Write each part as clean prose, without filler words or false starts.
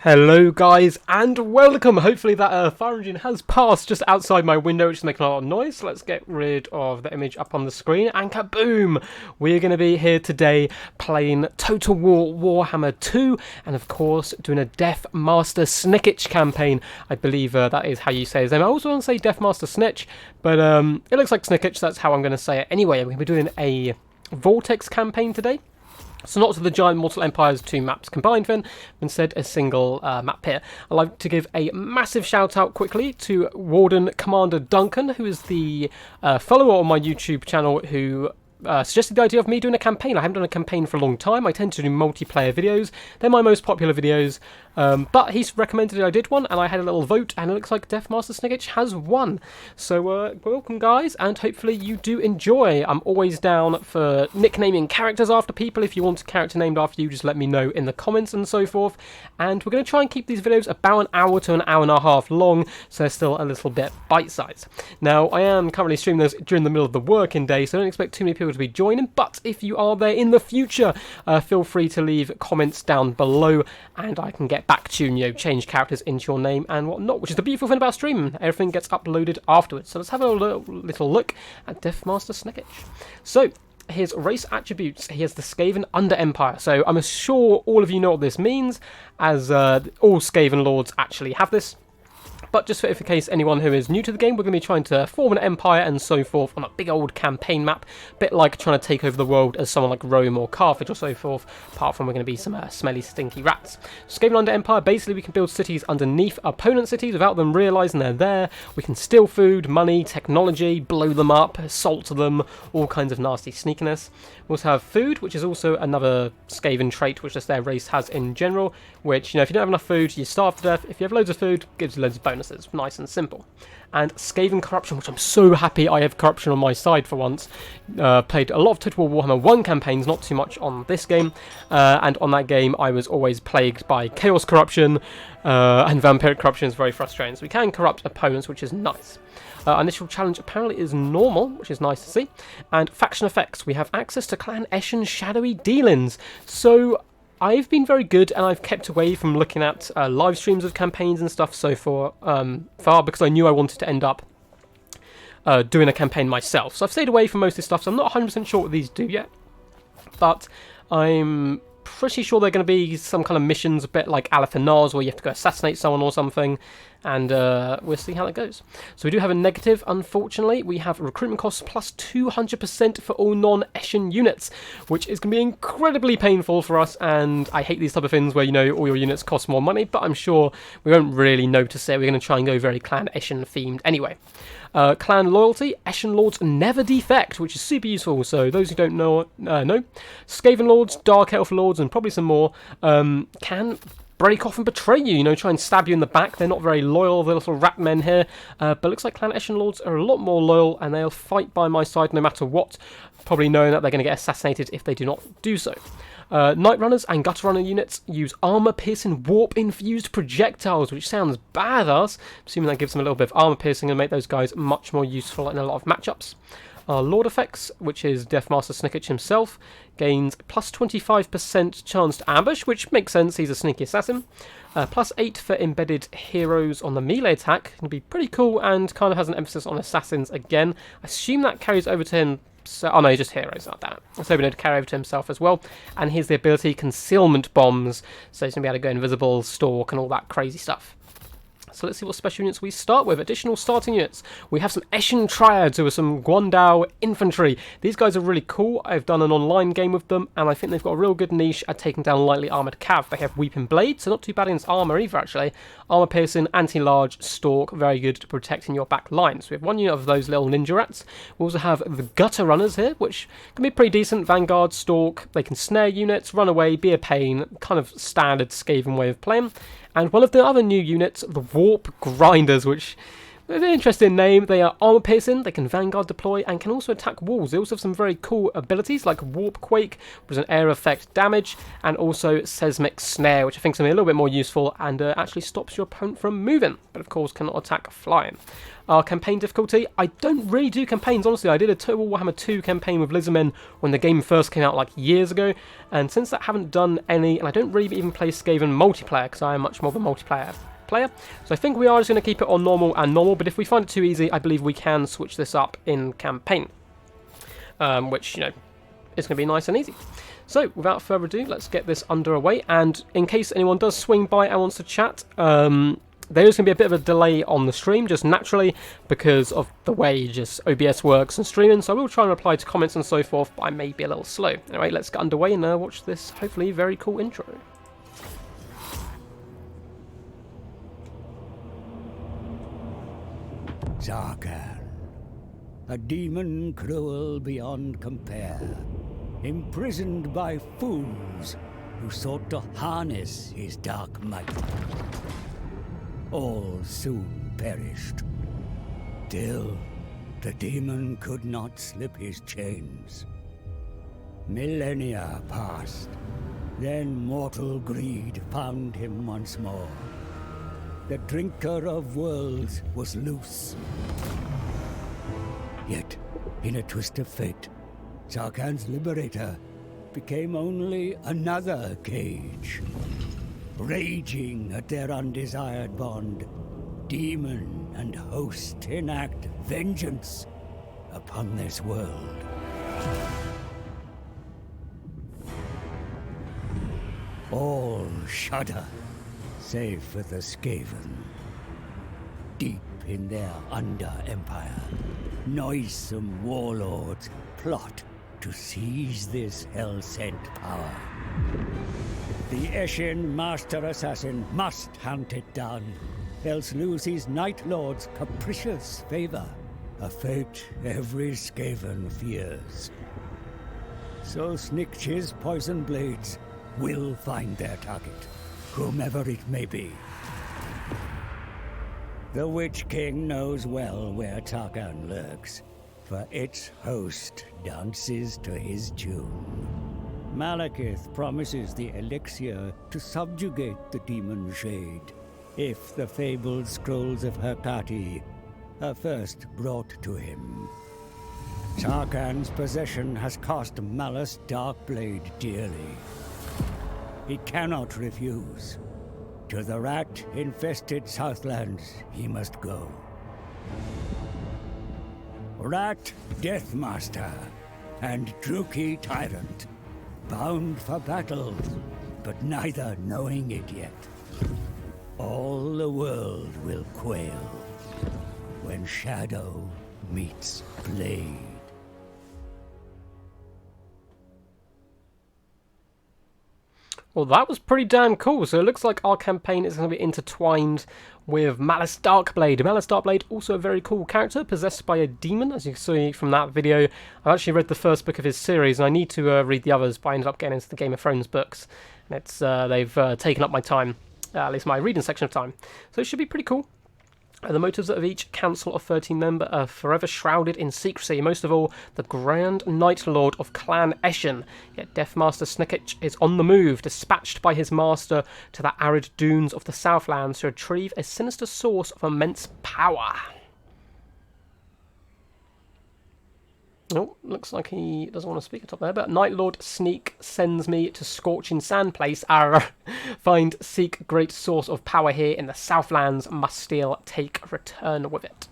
Hello guys and welcome. Hopefully that fire engine has passed just outside my window, which is making a lot of noise. So let's get rid of the image up on the screen and kaboom! We're going to be here today playing Total War Warhammer 2 and of course doing a Deathmaster Snikch campaign. I believe that is how you say his name. I also want to say Deathmaster Snikch, but it looks like Snikch, that's how I'm going to say it. Anyway, we're going to be doing a Vortex campaign today. So not to the giant Mortal Empire's two maps combined then, but instead a single map here. I'd like to give a massive shout out quickly to Warden Commander Duncan, who is the follower on my YouTube channel who suggested the idea of me doing a campaign. I haven't done a campaign for a long time. I tend to do multiplayer videos. They're my most popular videos. But he's recommended I did one, and I had a little vote, and it looks like Deathmaster Snikch has won. So welcome guys, and hopefully you do enjoy. I'm always down for nicknaming characters after people. If you want a character named after you, just let me know in the comments and so forth. And we're going to try and keep these videos about an hour to an hour and a half long, so they're still a little bit bite-sized. Now, I am currently streaming those during the middle of the working day, so don't expect too many people to be joining, but if you are there in the future, feel free to leave comments down below, and I can get back to you, change characters into your name and whatnot, which is the beautiful thing about streaming. Everything gets uploaded afterwards. So let's have a little look at Deathmaster Snikch. So, his race attributes, he has the Skaven Under Empire. So I'm sure all of you know what this means, as all Skaven Lords actually have this. But just for in case anyone who is new to the game, we're going to be trying to form an empire and so forth on a big old campaign map. A bit like trying to take over the world as someone like Rome or Carthage or so forth, apart from we're going to be some smelly, stinky rats. Skaven Under Empire, basically we can build cities underneath opponent cities without them realising they're there. We can steal food, money, technology, blow them up, assault them, all kinds of nasty sneakiness. We also have food, which is also another Skaven trait, which just their race has in general, which, if you don't have enough food, you starve to death. If you have loads of food, it gives you loads of bonuses. Nice and simple. And Skaven Corruption, which I'm so happy I have corruption on my side for once. Played a lot of Total War Warhammer 1 campaigns, not too much on this game. And on that game, I was always plagued by Chaos Corruption, and Vampiric Corruption is very frustrating. So we can corrupt opponents, which is nice. Initial challenge apparently is normal, which is nice to see. And faction effects, we have access to Clan Eshin shadowy dealings. So I've been very good, and I've kept away from looking at live streams of campaigns and stuff so far because I knew I wanted to end up doing a campaign myself. So I've stayed away from most of this stuff, so I'm not 100% sure what these do yet. But I'm pretty sure they're going to be some kind of missions, a bit like Alephanars, where you have to go assassinate someone or something, and we'll see how that goes. So we do have a negative, unfortunately. We have recruitment costs plus 200% for all non-Eshin units, which is going to be incredibly painful for us, and I hate these type of things where, all your units cost more money, but I'm sure we won't really notice it. We're going to try and go very Clan Eshin themed anyway. Clan loyalty, Eshin Lords never defect, which is super useful. So those who don't know, Skaven Lords, Dark Elf Lords, and probably some more can break off and betray you, try and stab you in the back. They're not very loyal, the little rat men here, but looks like Clan Eshin Lords are a lot more loyal, and they'll fight by my side no matter what, probably knowing that they're going to get assassinated if they do not do so. Night Runners and Gutter Runner units use armor-piercing, warp-infused projectiles, which sounds badass, assuming that gives them a little bit of armor-piercing and make those guys much more useful in a lot of matchups. Lord effects, which is Deathmaster Snikch himself, gains plus 25% chance to ambush, which makes sense, he's a sneaky assassin. Plus 8 for embedded heroes on the melee attack, can be pretty cool, and kind of has an emphasis on assassins again. I assume that carries over to him. So, oh no, just heroes like that. So we need to carry over to himself as well. And here's the ability Concealment Bombs, so he's going to be able to go invisible, stalk, and all that crazy stuff. So let's see what special units we start with. Additional starting units. We have some Eshin Triads, who are some Guandao infantry. These guys are really cool. I've done an online game with them, and I think they've got a real good niche at taking down lightly armoured cav. They have Weeping Blade, so not too bad against armour either, actually. Armour piercing, anti-large, stalk, very good to protecting your back line. So we have one unit of those little ninja rats. We also have the Gutter Runners here, which can be pretty decent. Vanguard, stalk, they can snare units, run away, be a pain, kind of standard Skaven way of playing. And one of the other new units, the Warp Grinders, which An interesting name. They are armor piercing, they can vanguard deploy, and can also attack walls. They also have some very cool abilities like Warp Quake, which is an air effect damage, and also Seismic Snare, which I think is going to be a little bit more useful and actually stops your opponent from moving, but of course cannot attack flying. Our campaign difficulty, I don't really do campaigns, honestly. I did a Total Warhammer 2 campaign with Lizardmen when the game first came out like years ago, and since that I haven't done any, and I don't really even play Skaven multiplayer because I am much more of a multiplayer player. So I think we are just going to keep it on normal and normal, but if we find it too easy, I believe we can switch this up in campaign, which, you know, is going to be nice and easy. So without further ado, let's get this underway, and in case anyone does swing by and wants to chat, there is going to be a bit of a delay on the stream, just naturally, because of the way just OBS works and streaming, so I will try and reply to comments and so forth, but I may be a little slow. Anyway, let's get underway and watch this, hopefully, very cool intro. Zarkan, a demon cruel beyond compare, imprisoned by fools who sought to harness his dark might. All soon perished. Still, the demon could not slip his chains. Millennia passed, then mortal greed found him once more. The drinker of worlds was loose. Yet, in a twist of fate, Zarkan's liberator became only another cage. Raging at their undesired bond, demon and host enact vengeance upon this world. All shudder, save for the Skaven. Deep in their under-empire, noisome warlords plot to seize this hell-sent power. The Eshin master assassin must hunt it down, else lose his Night Lord's capricious favor, a fate every Skaven fears. So Snikch's poison blades will find their target, whomever it may be. The Witch King knows well where Zarkan lurks, for its host dances to his tune. Malekith promises the elixir to subjugate the demon shade, if the fabled scrolls of Hecate are first brought to him. Zarkan's possession has cost Malus Darkblade dearly. He cannot refuse. To the rat-infested Southlands he must go. Rat Deathmaster and Druki Tyrant, bound for battle, but neither knowing it yet. All the world will quail when shadow meets blade. Well, that was pretty damn cool. So it looks like our campaign is going to be intertwined with Malus Darkblade. Malus Darkblade, also a very cool character, possessed by a demon, as you see from that video. I've actually read the first book of his series, and I need to read the others, but I ended up getting into the Game of Thrones books. And it's they've taken up my time, at least my reading section of time. So it should be pretty cool. The motives of each council of 13 members are forever shrouded in secrecy, most of all the Grand Night Lord of Clan Eshin. Yet Deathmaster Snikch is on the move, dispatched by his master to the arid dunes of the Southlands to retrieve a sinister source of immense power. Oh, looks like he doesn't want to speak at top there, but Night Lord Sneak sends me to Scorching Sand Place. Find, seek great source of power here in the Southlands, must steal, take, return with it.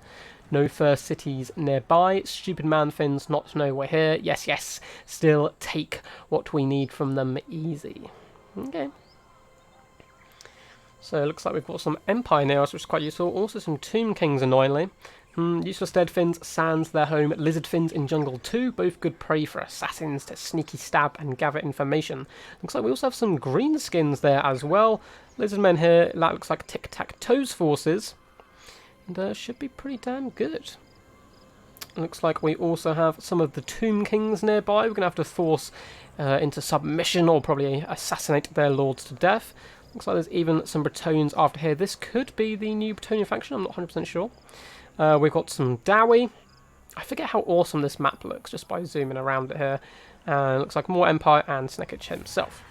No first cities nearby, stupid man-thins not know we're here. Yes, yes, still take what we need from them easy. Okay. So it looks like we've got some Empire near us, which is quite useful. Also some Tomb Kings, annoyingly. Useless Deadfins, Sands their home, Lizardfins in Jungle 2, both good prey for assassins to sneaky stab and gather information. Looks like we also have some green skins there as well. Lizardmen here, that looks like Tic-Tac-Toe's forces. And should be pretty damn good. Looks like we also have some of the Tomb Kings nearby. We're going to have to force into submission or probably assassinate their lords to death. Looks like there's even some Bretonians after here. This could be the new Bretonian faction, I'm not 100% sure. We've got some Dowie. I forget how awesome this map looks just by zooming around it here. And looks like more Empire and Snikch himself.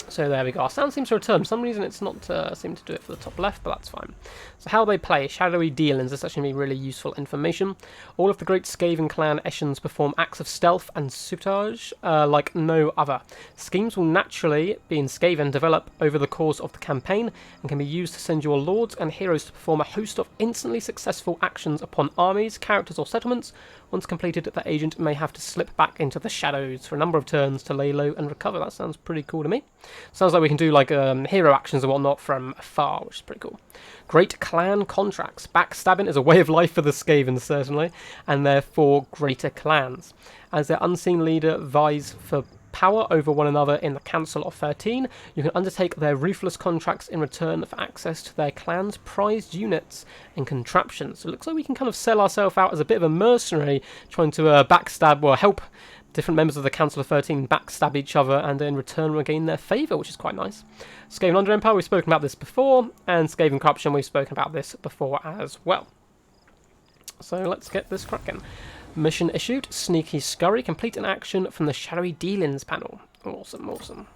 So there we go. Our sound seems to return. For some reason it's not seem to do it for the top left, but that's fine. So how they play, shadowy dealings, this is actually really useful information. All of the great Skaven clan Eshins perform acts of stealth and sabotage like no other. Schemes will naturally, being Skaven, develop over the course of the campaign and can be used to send your lords and heroes to perform a host of instantly successful actions upon armies, characters or settlements. Once completed, the agent may have to slip back into the shadows for a number of turns to lay low and recover. That sounds pretty cool to me. Sounds like we can do like hero actions and whatnot from afar, which is pretty cool. Great clan contracts. Backstabbing is a way of life for the Skavens, certainly, and therefore greater clans. As their unseen leader vies for power over one another in the Council of 13, you can undertake their ruthless contracts in return for access to their clan's prized units and contraptions. So it looks like we can kind of sell ourselves out as a bit of a mercenary, trying to backstab or help different members of the Council of 13 backstab each other and in return regain their favour, which is quite nice. Skaven Under Empire, we've spoken about this before, and Skaven Corruption, we've spoken about this before as well. So let's get this cracking. Mission issued, Sneaky Scurry, complete an action from the Shadowy Dealings panel. Awesome, awesome.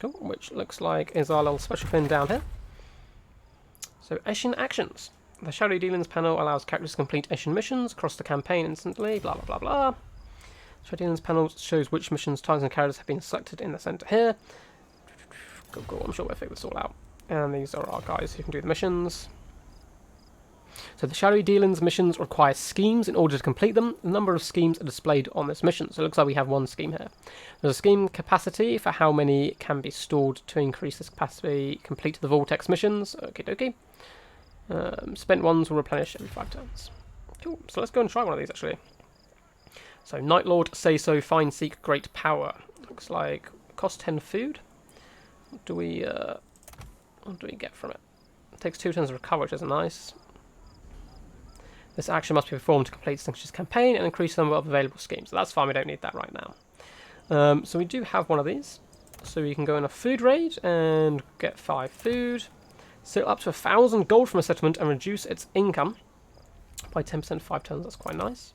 Cool, which looks like is our little special thing down here. So Eshin actions. The Shadowy Dealings panel allows characters to complete Eshin missions across the campaign instantly, blah blah blah blah. Shadowy Dealings panel shows which missions, times and characters have been selected in the centre here. Cool, I'm sure we'll figure this all out. And these are our guys who can do the missions. So the Shadowy Dealings missions require schemes in order to complete them. The number of schemes are displayed on this mission. So it looks like we have one scheme here. There's a scheme capacity for how many can be stored to increase this capacity. Complete the Vortex missions. Okie dokie. Spent ones will replenish every 5 turns. Cool. So let's go and try one of these actually. So Night Lord, Say So, Find, Seek, Great Power. Looks like cost 10 food. What do we get from it? It takes 2 turns to recover, which is nice. This action must be performed to complete Snikch's campaign and increase the number of available schemes. So that's fine, we don't need that right now. So we do have one of these. So you can go in a food raid and get 5 food. Settle up to 1,000 gold from a settlement and reduce its income by 10% 5 turns. That's quite nice.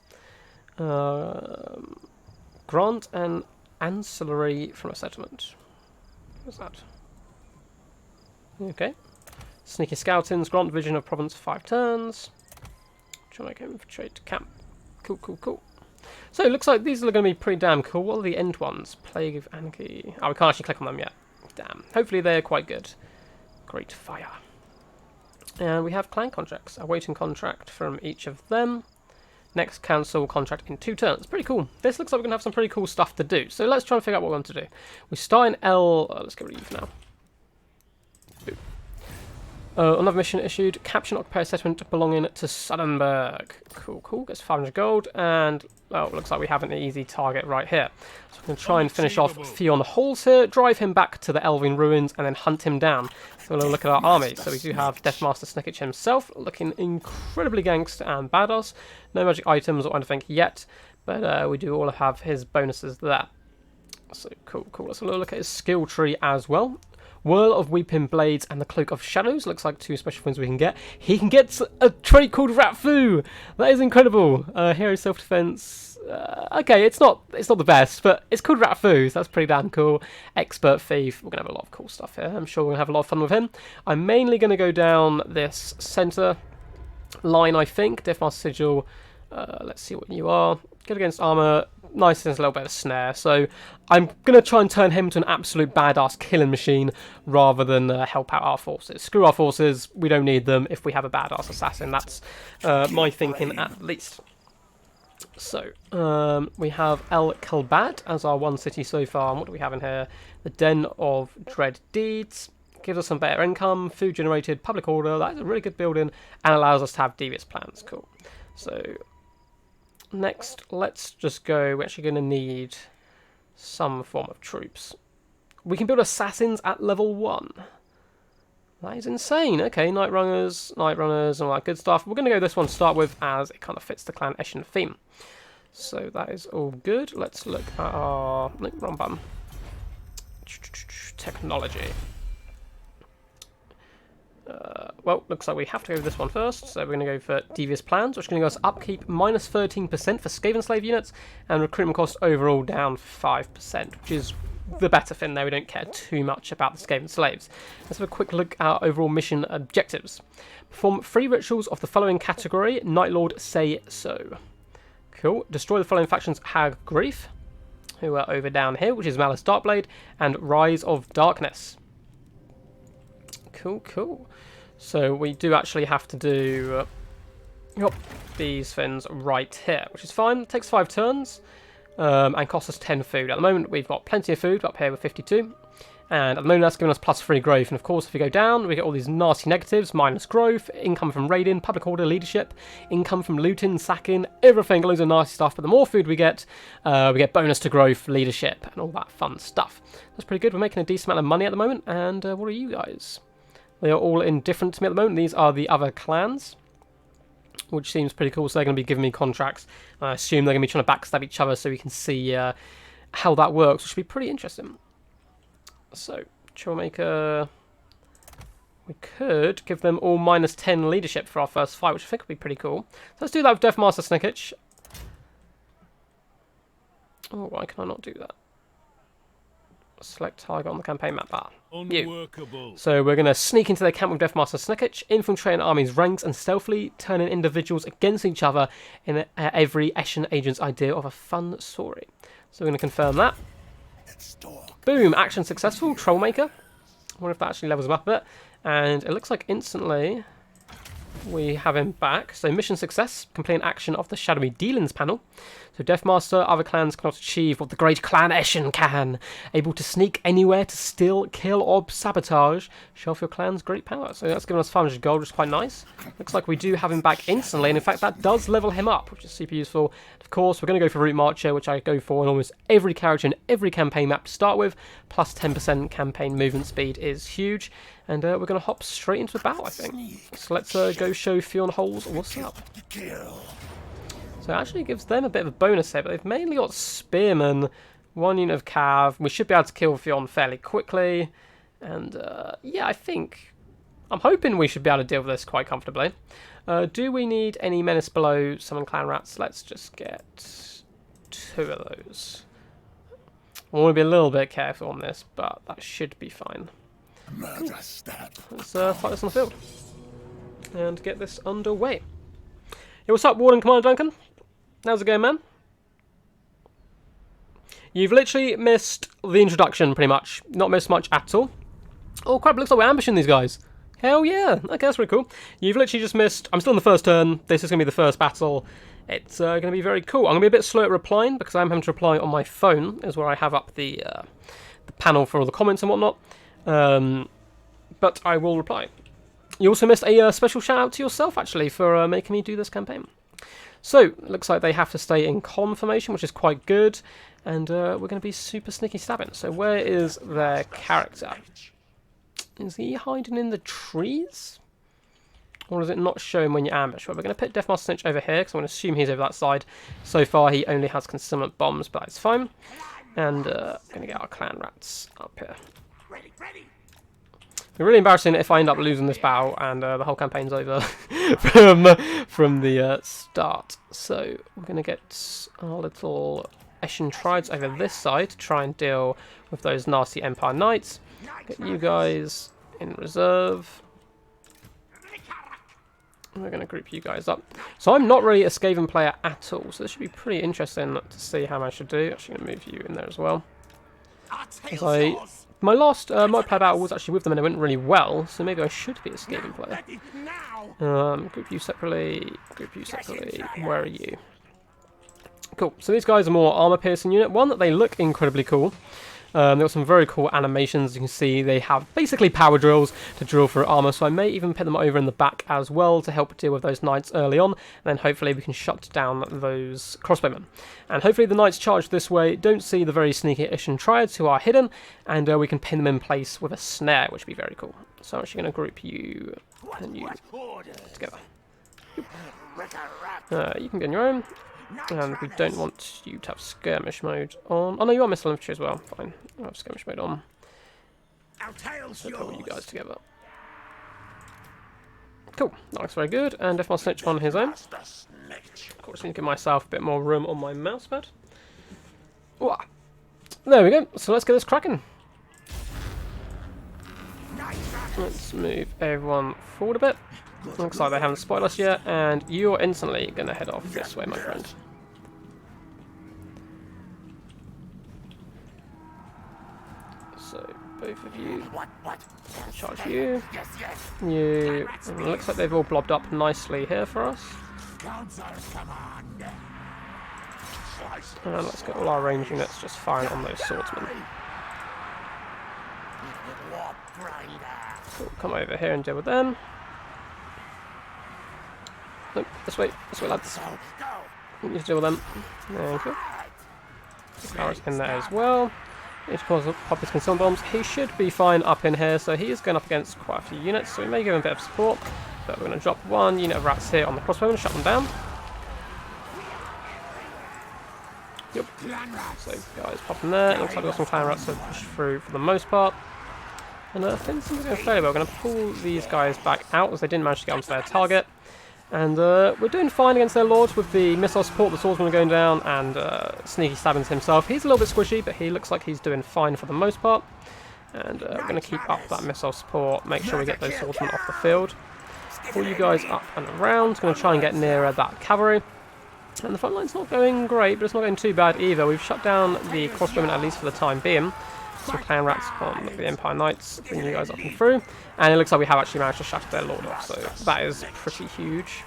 Grant an ancillary from a settlement. What's that? Okay. Sneaky Scoutings, grant vision of province 5 turns. Trying to infiltrate to camp. Cool. So it looks like these are going to be pretty damn cool. What are the end ones? Plague of Anarchy. Oh, we can't actually click on them yet. Damn. Hopefully they're quite good. Great Fire. And we have clan contracts. Awaiting contract from each of them. Next council contract in 2 turns. Pretty cool. This looks like we're going to have some pretty cool stuff to do. So let's try and figure out what we want to do. We start in L... let's get rid of you for now. Another mission issued. Capture and occupy a settlement belonging to Suddenburg. Cool. Gets 500 gold. And, well, it looks like we have an easy target right here. So we're going to try and finish off Theon Halls here. Drive him back to the Elven Ruins and then hunt him down. So we'll look at our army. So we do have Deathmaster Snikch himself, looking incredibly gangster and badass. No magic items or anything yet. But we do all have his bonuses there. So cool. Let's look at his skill tree as well. Whirl of Weeping Blades and the Cloak of Shadows. Looks like 2 special things we can get. He can get a trait called Ratfu. That is incredible. Hero Self-Defense. Okay, it's not the best, but it's called Ratfu, so that's pretty damn cool. Expert Thief. We're going to have a lot of cool stuff here. I'm sure we're going to have a lot of fun with him. I'm mainly going to go down this centre line, I think. Deathmaster Sigil. Let's see what you are. Good against armour. Nice, there's a little bit of snare. So I'm going to try and turn him to an absolute badass killing machine rather than help out our forces. Screw our forces. We don't need them if we have a badass assassin. That's my thinking at least. So we have El Kelbad as our one city so far. And what do we have in here? The Den of Dread Deeds. Gives us some better income, food generated, public order. That's a really good building and allows us to have devious plans. Cool. So... next, let's just go. We're actually going to need some form of troops. We can build assassins at level 1. That is insane. Okay, Night Runners, and all that good stuff. We're going to go this one to start with as it kind of fits the clan Eshin theme. So that is all good. Let's look at our... no, wrong button. Technology. Well, looks like we have to go with this one first, so we're going to go for Devious Plans, which is going to give us upkeep minus 13% for Skaven Slave units, and recruitment cost overall down 5%, which is the better thing there. We don't care too much about the Skaven Slaves. Let's have a quick look at our overall mission objectives. Perform 3 rituals of the following category. Night Lord Say So. Cool. Destroy the following factions: Hag Grief, who are over down here, which is Malice Darkblade, and Rise of Darkness. Cool, cool. So we do actually have to do these things right here, which is fine. It takes 5 turns and costs us 10 food. At the moment, we've got plenty of food up here with 52. And at the moment, that's giving us plus 3 growth. And of course, if we go down, we get all these nasty negatives: minus growth, income from raiding, public order, leadership, income from looting, sacking, everything, loads of nasty stuff. But the more food we get bonus to growth, leadership, and all that fun stuff. That's pretty good. We're making a decent amount of money at the moment. And what are you guys? They are all indifferent to me at the moment. These are the other clans, which seems pretty cool. So they're going to be giving me contracts. I assume they're going to be trying to backstab each other so we can see how that works, which should be pretty interesting. So, Troublemaker, we could give them all minus 10 leadership for our first fight, which I think would be pretty cool. So let's do that with Deathmaster Snikch. Oh, why can I not do that? Select target on the campaign map. You. So we're going to sneak into their camp with Deathmaster Snikch, infiltrate an army's ranks, and stealthily turning individuals against each other in every Eshin agent's idea of a fun story. So we're going to confirm that. Boom, action successful, Troublemaker. I wonder if that actually levels him up a bit. And it looks like instantly we have him back. So mission success, complete an action of the Shadowy Dealings panel. So Deathmaster, other clans cannot achieve what the great clan Eshin can. Able to sneak anywhere to steal, kill, or sabotage. Show off your clan's great power. So that's given us 500 gold, which is quite nice. Looks like we do have him back instantly, and in fact that does level him up, which is super useful. Of course, we're going to go for Route Marcher, which I go for on almost every character in every campaign map to start with. Plus 10% campaign movement speed is huge. And we're going to hop straight into the battle, I think. So let's go show Fionn Holes what's up. So it actually gives them a bit of a bonus here, but they've mainly got Spearmen, 1 unit of Cav. We should be able to kill Fionn fairly quickly. And yeah, I'm hoping we should be able to deal with this quite comfortably. Do we need any Menace below Summon Clan Rats? Let's just get 2 of those. I want to be a little bit careful on this, but that should be fine. Cool. Let's fight this on the field and get this underway. Hey, what's up, Warden Commander Duncan? How's it going, man? You've literally missed the introduction, pretty much. Not missed much at all. Oh crap, looks like we're ambushing these guys. Hell yeah, okay, that's pretty cool. You've literally just missed... I'm still in the first turn. This is going to be the first battle. It's going to be very cool. I'm going to be a bit slow at replying because I'm having to reply on my phone, is where I have up the panel for all the comments and whatnot. But I will reply. You also missed a special shout out to yourself, actually, for making me do this campaign. So, it looks like they have to stay in confirmation, which is quite good. And we're going to be super sneaky stabbing. So where is their character? Is he hiding in the trees? Or does it not show him when you ambush? Well, we're going to put Deathmaster Snikch over here, because I'm going to assume he's over that side. So far, he only has concealment bombs, but that's fine. And going to get our clan rats up here. It's really embarrassing if I end up losing this battle and the whole campaign's over from the start. So we're going to get our little Eshin Trides over this side to try and deal with those nasty Empire Knights. Get you guys in reserve. And we're going to group you guys up. So I'm not really a Skaven player at all, so this should be pretty interesting to see how I should do. Actually going to move you in there as well. My last multiplayer battle was actually with them and it went really well, so maybe I should be a Skaven player. Group you separately, where are you? Cool, so these guys are more armor-piercing unit. One, that they look incredibly cool. They've got some very cool animations. You can see they have basically power drills to drill through armor, so I may even put them over in the back as well to help deal with those knights early on, and then hopefully we can shut down those crossbowmen. And hopefully the knights charge this way don't see the very sneaky Eshin Triads who are hidden, and we can pin them in place with a snare, which would be very cool. So I'm actually going to group you and you together. You can get on your own. And we don't want you to have skirmish mode on. Oh no, you are missile infantry as well. Fine, I'll have skirmish mode on. So put you guys together. Cool, that looks very good. And Deathmaster Snikch on his own. Of course, I need to give myself a bit more room on my mousepad. Ooh. There we go. So let's get this cracking. Let's move everyone forward a bit. Looks like they haven't spotted us yet, and you're instantly going to head off this way, my friend. So, both of you. Charge you. You. And it looks like they've all blobbed up nicely here for us. And let's get all our range units just firing on those swordsmen. Cool. Come over here and deal with them. Nope, this way, lads. You need to deal with them. Thank you. Power's in there as well. He's caused pop his concealment bombs. He should be fine up in here, so he is going up against quite a few units, so we may give him a bit of support. But we're going to drop one unit of rats here on the crossbowmen and shut them down. Yep. So guys, pop in there. It looks like we've got some clan rats to push through for the most part. And things seem to be going fairly well. We're going to pull these guys back out as they didn't manage to get onto their target. And we're doing fine against their lords with the missile support. The swordsmen are going down, and Sneaky Stabbins himself. He's a little bit squishy, but he looks like he's doing fine for the most part. And we're going to keep up that missile support, make sure we get those swordsmen off the field. Pull you guys up and around. Going to try and get nearer that cavalry. And the front line's not going great, but it's not going too bad either. We've shut down the crossbowmen, at least for the time being. Some clan rats on the Empire Knights, bring you guys up and through. And it looks like we have actually managed to shatter their lord off, so that is pretty huge.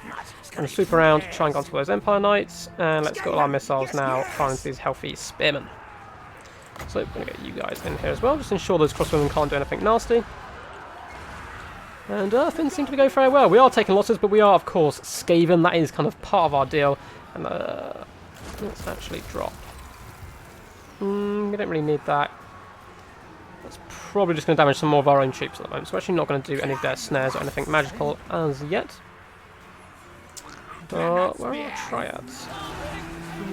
Going to swoop around, try and go onto those Empire Knights, and let's get all our missiles now firing into these healthy spearmen. So we're going to get you guys in here as well, just ensure those crossbowmen can't do anything nasty. And things seem to be going very well. We are taking losses, but we are, of course, Skaven. That is kind of part of our deal. And let's actually drop. We don't really need that. That's probably just going to damage some more of our own troops at the moment. So we're actually not going to do any of their snares or anything magical as yet. Where are our triads?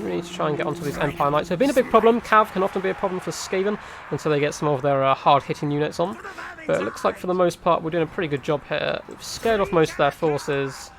We need to try and get onto these Empire Knights. They've been a big problem. Cav can often be a problem for Skaven until they get some of their hard-hitting units on. But it looks like for the most part we're doing a pretty good job here. We've scared off most of their forces.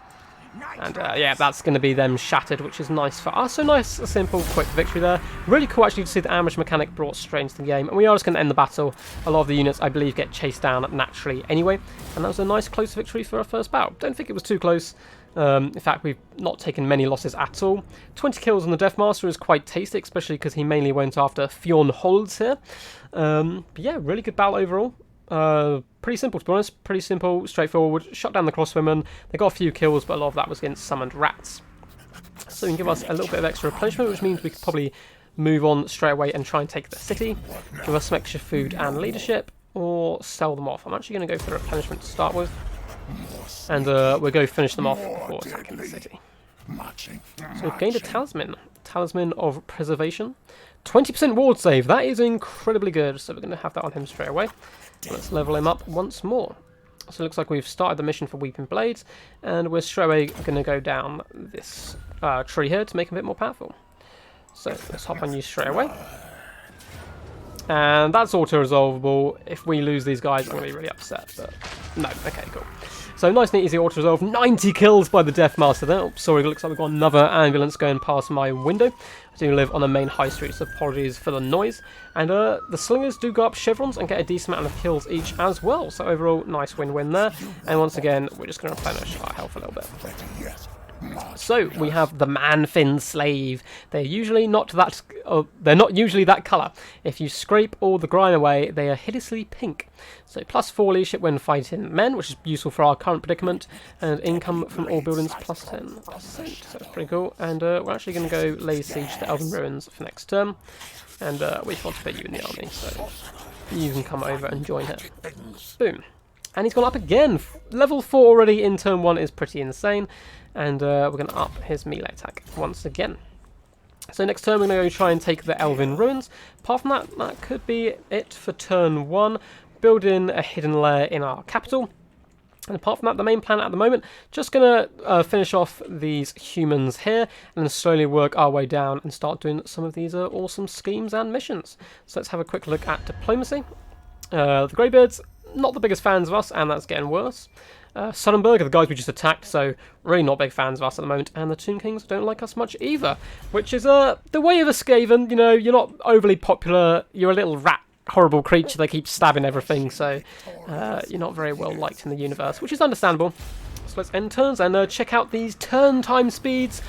And yeah, that's going to be them shattered, which is nice for us. So nice, a simple, quick victory there. Really cool actually to see the ambush mechanic brought straight into the game. And we are just going to end the battle. A lot of the units, I believe, get chased down naturally anyway. And that was a nice close victory for our first battle. Don't think it was too close. In fact, we've not taken many losses at all. 20 kills on the Deathmaster is quite tasty, especially because he mainly went after Fjorn Holds here. But yeah, really good battle overall. Pretty simple, to be honest. Pretty simple, straightforward. Shot down the crossbowmen. They got a few kills, but a lot of that was against summoned rats. So you can give us a little bit of extra replenishment, which means we could probably move on straight away and try and take the city. Give us some extra food and leadership, or sell them off. I'm actually going to go for replenishment to start with. And we'll go finish them off before attacking the city. So we've gained a talisman. Talisman of Preservation. 20% ward save. That is incredibly good. So we're going to have that on him straight away. Let's level him up once more. So it looks like we've started the mission for Weeping Blades. And we're straight away going to go down this tree here to make him a bit more powerful. So let's hop on you straight away. And that's auto-resolvable. If we lose these guys, I'm going to be really upset. But no, okay, cool. So nice and easy auto-resolve. 90 kills by the Deathmaster there. Oh, sorry, it looks like we've got another ambulance going past my window. I do live on the main high street, so apologies for the noise. And the slingers do go up chevrons and get a decent amount of kills each as well. So overall, nice win-win there. And once again, we're just going to replenish our health a little bit. So we have the Man-Fin Slave. They're usually not that. They're not usually that colour. If you scrape all the grime away, they are hideously pink. So +4 leadership when fighting men, which is useful for our current predicament, and income from all buildings +10%. So that's pretty cool. And we're actually going to go lay siege to Elven Ruins for next term. And we want to put you in the army, so you can come over and join here. Boom. And he's gone up again. Level 4 already in turn 1 is pretty insane. And we're going to up his melee attack once again. So next turn we're going to go try and take the Elven Ruins. Apart from that, that could be it for turn 1. Build in a hidden lair in our capital. And apart from that, the main plan at the moment, just going to finish off these humans here and then slowly work our way down and start doing some of these awesome schemes and missions. So let's have a quick look at diplomacy. The Greybeards, not the biggest fans of us, and that's getting worse. Suddenberg are the guys we just attacked, so really not big fans of us at the moment. And the Tomb Kings don't like us much either, which is the way of a Skaven. You know, you're not overly popular. You're a little rat, horrible creature. They keep stabbing everything, so you're not very well liked in the universe, which is understandable. So let's end turns and check out these turn time speeds.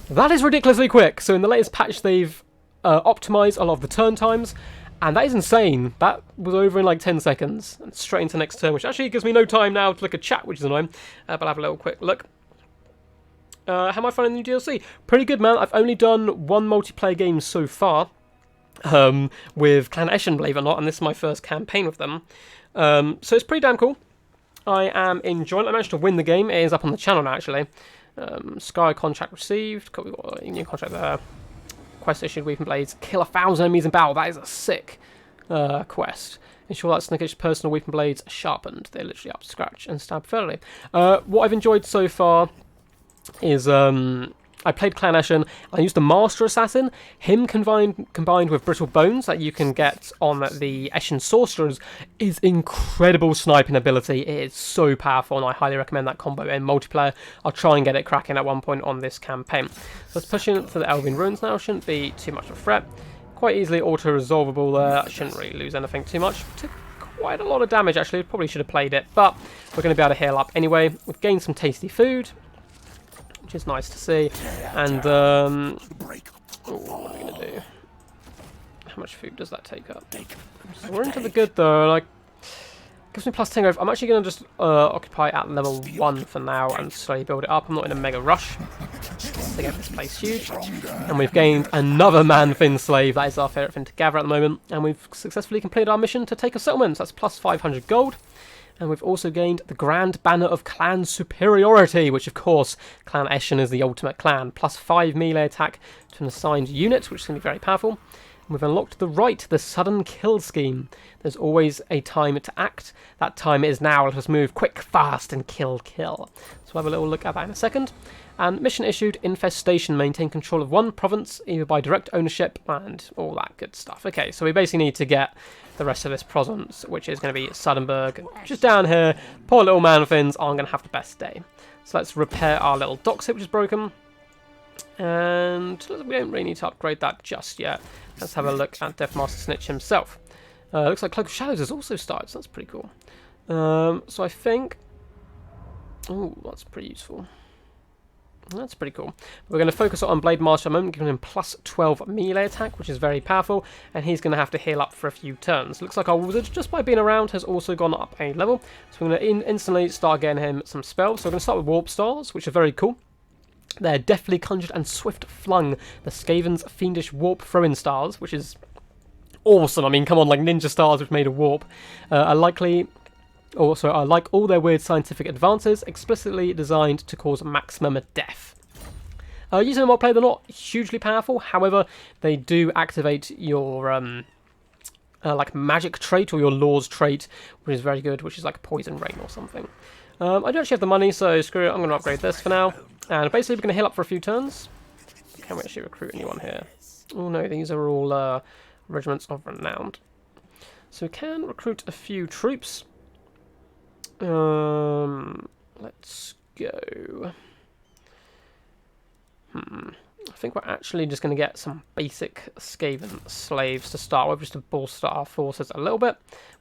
That is ridiculously quick. So in the latest patch, they've optimized a lot of the turn times. And that is insane. That was over in like 10 seconds. And straight into next turn, which actually gives me no time now to look at chat, which is annoying. But I'll have a little quick look. How am I finding the new DLC? Pretty good, man. I've only done one multiplayer game so far. With Clan Eshin, believe it or not. And this is my first campaign with them. So it's pretty damn cool. I am enjoying it. I managed to win the game. It is up on the channel now, actually. Sky contract received. We've got a new contract there. Quest issued, Weeping Blades. Kill 1,000 enemies in battle. That is a sick quest. Ensure that Snikch's personal Weeping Blades are sharpened. They're literally up to scratch and stab fairly. What I've enjoyed so far is I played Clan Eshin. I used the Master Assassin. Him combined with Brittle Bones that you can get on the Eshin Sorcerers is incredible sniping ability. It is so powerful, and I highly recommend that combo in multiplayer. I'll try and get it cracking at one point on this campaign. So let's push into the Elven Ruins now. Shouldn't be too much of a threat. Quite easily auto-resolvable there. I shouldn't really lose anything too much. Took quite a lot of damage, actually. Probably should have played it, but we're going to be able to heal up anyway. We've gained some tasty food, which is nice to see. And what are we gonna do? How much food does that take up? So we're into the good though. Like, gives me plus 10 growth. I'm actually gonna just occupy at level 1 for now and slowly build it up. I'm not in a mega rush to get this place huge. And we've gained another man-thin slave. That is our favourite thing to gather at the moment. And we've successfully completed our mission to take a settlement. So that's plus 500 gold. And we've also gained the Grand Banner of Clan Superiority, which of course, Clan Eshin is the ultimate clan. Plus 5 melee attack to an assigned unit, which is going to be very powerful. And we've unlocked the right, the sudden kill scheme. There's always a time to act. That time is now. Let us move quick, fast, and kill. So we'll have a little look at that in a second. And mission issued, Infestation. Maintain control of one province, either by direct ownership and all that good stuff. Okay, so we basically need to get the rest of this province, which is going to be Suddenberg. Just down here, poor little man-fins aren't going to have the best day. So let's repair our little dock ship, which is broken. And we don't really need to upgrade that just yet. Let's have a look at Deathmaster Snikch himself. Looks like Cloak of Shadows has also started, so that's pretty cool. So I think... Oh, that's pretty useful. That's pretty cool. We're going to focus on Blade Master at the moment, giving him plus 12 melee attack, which is very powerful, and he's going to have to heal up for a few turns. Looks like our wizard, just by being around, has also gone up a level. So we're going to instantly start getting him some spells. So we're going to start with Warp Stars, which are very cool. They're deftly conjured and swift flung. The Skaven's fiendish warp throwing stars, which is awesome. I mean, come on, like ninja stars which made a warp, are likely... Also, I like all their weird scientific advances, explicitly designed to cause maximum death. Using them while playing, they're not hugely powerful. However, they do activate your like magic trait or your laws trait, which is very good, which is like poison rain or something. I do actually have the money, so screw it. I'm going to upgrade this for now. And basically, we're going to heal up for a few turns. Can we actually recruit anyone here? Oh no, these are all regiments of renown. So we can recruit a few troops. Let's go. I think we're actually just going to get some basic Skaven slaves to start with, just to bolster our forces a little bit.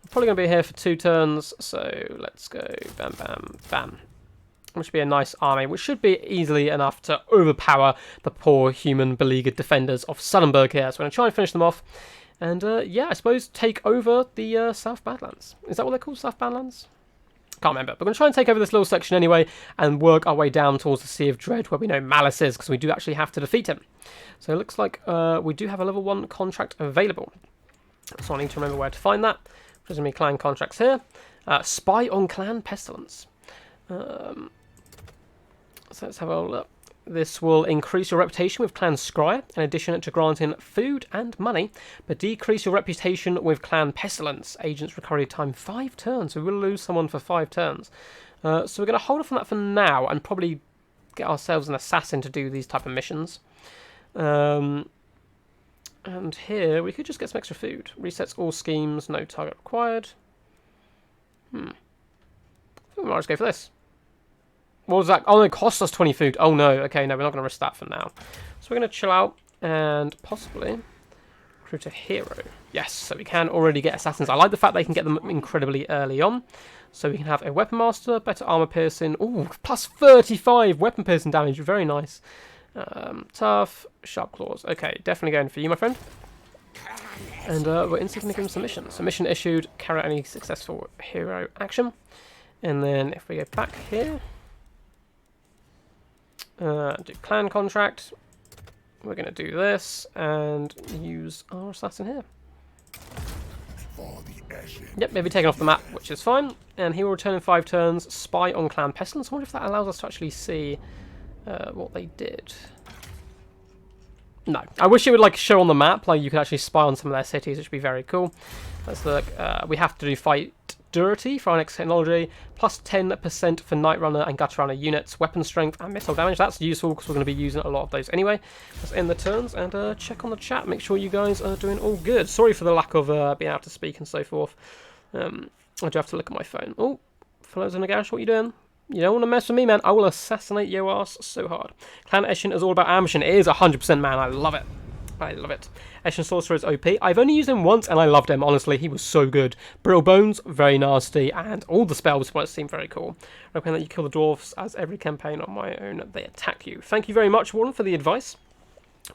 We're probably going to be here for 2 turns, so let's go bam, bam, bam. Which should be a nice army, which should be easily enough to overpower the poor human beleaguered defenders of Suddenberg here. So we're going to try and finish them off. And yeah, I suppose take over the South Badlands. Is that what they're called, South Badlands? Can't remember. But we're going to try and take over this little section anyway and work our way down towards the Sea of Dread where we know Malice is, because we do actually have to defeat him. So it looks like we do have a level 1 contract available. So I need to remember where to find that. There's going to be clan contracts here. Spy on Clan Pestilence. So let's have a look. This will increase your reputation with Clan Scryer, in addition to granting food and money, but decrease your reputation with Clan Pestilence. Agent's recovery time 5 turns, so we will lose someone for 5 turns. So we're going to hold off on that for now, and probably get ourselves an assassin to do these type of missions. And here, we could just get some extra food. Resets all schemes, no target required. I think we might just go for this. What was that? Oh, no, it cost us 20 food. Oh, no. Okay, no, we're not going to risk that for now. So we're going to chill out and possibly recruit a hero. Yes, so we can already get assassins. I like the fact they can get them incredibly early on. So we can have a weapon master, better armor piercing. Ooh, plus 35 weapon piercing damage. Very nice. Tough, sharp claws. Okay, definitely going for you, my friend. And we're instantly given submission. Submission issued. Carry out any successful hero action. And then if we go back here, do clan contract. We're going to do this and use our assassin here. Yep, maybe taken off the map, which is fine. And he will return in 5 turns. Spy on clan pestilence. I wonder if that allows us to actually see what they did. No, I wish it would like show on the map, like you could actually spy on some of their cities, which would be very cool. Let's look. We have to do fight durity for our next technology, plus 10% for Night Runner and Gutter Runner units, weapon strength and missile damage. That's useful because we're going to be using a lot of those anyway. Let's end the turns and check on the chat. Make sure you guys are doing all good. Sorry for the lack of being able to speak and so forth. I do have to look at my phone. Oh, fellows in the garage, what are you doing? You don't want to mess with me, man. I will assassinate your ass so hard. Clan Eshin is all about ambition. It is 100%, man. I love it. I love it. Eshin Sorcerer is OP. I've only used him once, and I loved him. Honestly, he was so good. Brittle Bones, very nasty, and all the spells seem very cool. I recommend that you kill the dwarfs, as every campaign on my own, they attack you. Thank you very much, Warden, for the advice.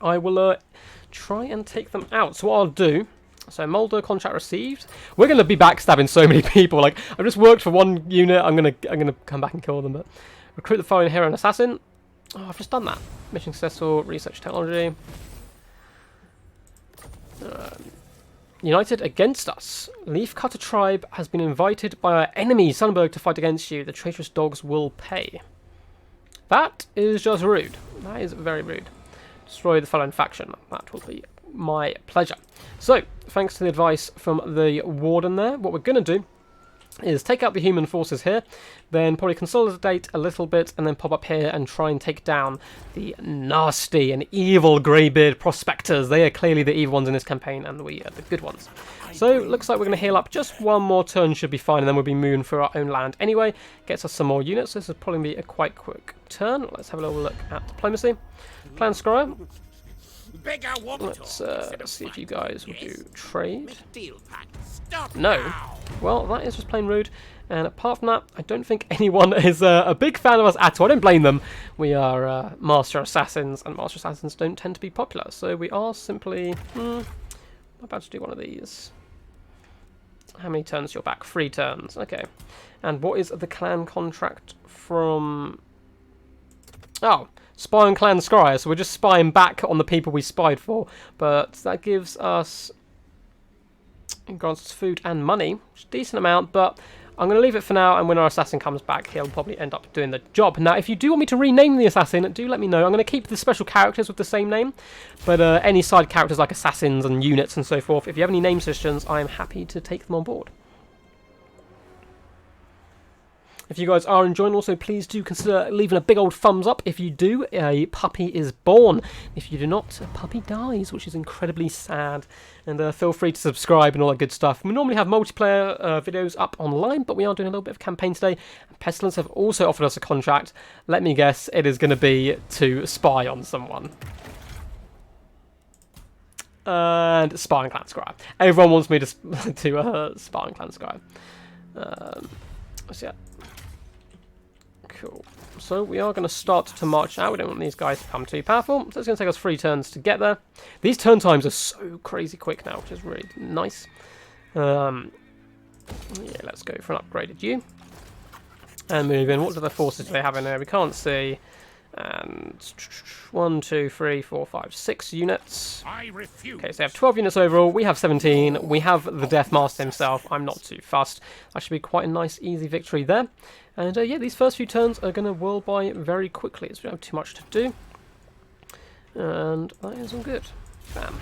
I will try and take them out. So what I'll do... So Molder contract received. We're going to be backstabbing so many people. Like I've just worked for one unit. I'm gonna come back and kill them. But recruit the following hero and assassin. Oh, I've just done that. Mission successful. Research technology. United against us. Leafcutter tribe has been invited by our enemy Sunberg to fight against you. The traitorous dogs will pay. That is just rude. That is very rude. Destroy the following faction. That will be my pleasure. So, thanks to the advice from the Warden there, what we're going to do is take out the human forces here, then probably consolidate a little bit, and then pop up here and try and take down the nasty and evil Greybeard Prospectors. They are clearly the evil ones in this campaign, and we are the good ones. So, looks like we're going to heal up. Just one more turn should be fine, and then we'll be moving for our own land anyway. Gets us some more units. This will probably be a quite quick turn. Let's have a little look at diplomacy. Clan Scryer. Let's see if you guys will do trade. No. Well, that is just plain rude. And apart from that, I don't think anyone is a big fan of us at all. I don't blame them. We are Master Assassins, and Master Assassins don't tend to be popular. So we are simply... I'm about to do one of these. How many turns you're back? 3 turns. Okay. And what is the clan contract from... Oh, spy on Clan Scryer. So we're just spying back on the people we spied for. But that gives us... It grants us food and money, which is a decent amount, but I'm going to leave it for now, and when our assassin comes back, he'll probably end up doing the job. Now, if you do want me to rename the assassin, do let me know. I'm going to keep the special characters with the same name, but any side characters like assassins and units and so forth, if you have any name suggestions, I'm happy to take them on board. If you guys are enjoying, also please do consider leaving a big old thumbs up. If you do, a puppy is born. If you do not, a puppy dies, which is incredibly sad. And feel free to subscribe and all that good stuff. We normally have multiplayer videos up online, but we are doing a little bit of campaign today. And Pestilence have also offered us a contract. Let me guess, it is going to be to spy on someone. And spy on Clan Scryer. Everyone wants me to spy on Clan Scryer. So yeah. Cool. So we are going to start to march out. We don't want these guys to become too powerful. So it's going to take us 3 turns to get there. These turn times are so crazy quick now, which is really nice. Yeah, let's go for an upgraded U. And move in. What other forces do they have in there? We can't see. And 1, 2, 3, 4, 5, 6 units. Okay, so they have 12 units overall. We have 17. We have the Deathmaster himself. I'm not too fussed. That should be quite a nice, easy victory there. And yeah, these first few turns are going to whirl by very quickly as we don't have too much to do. And that is all good. Bam.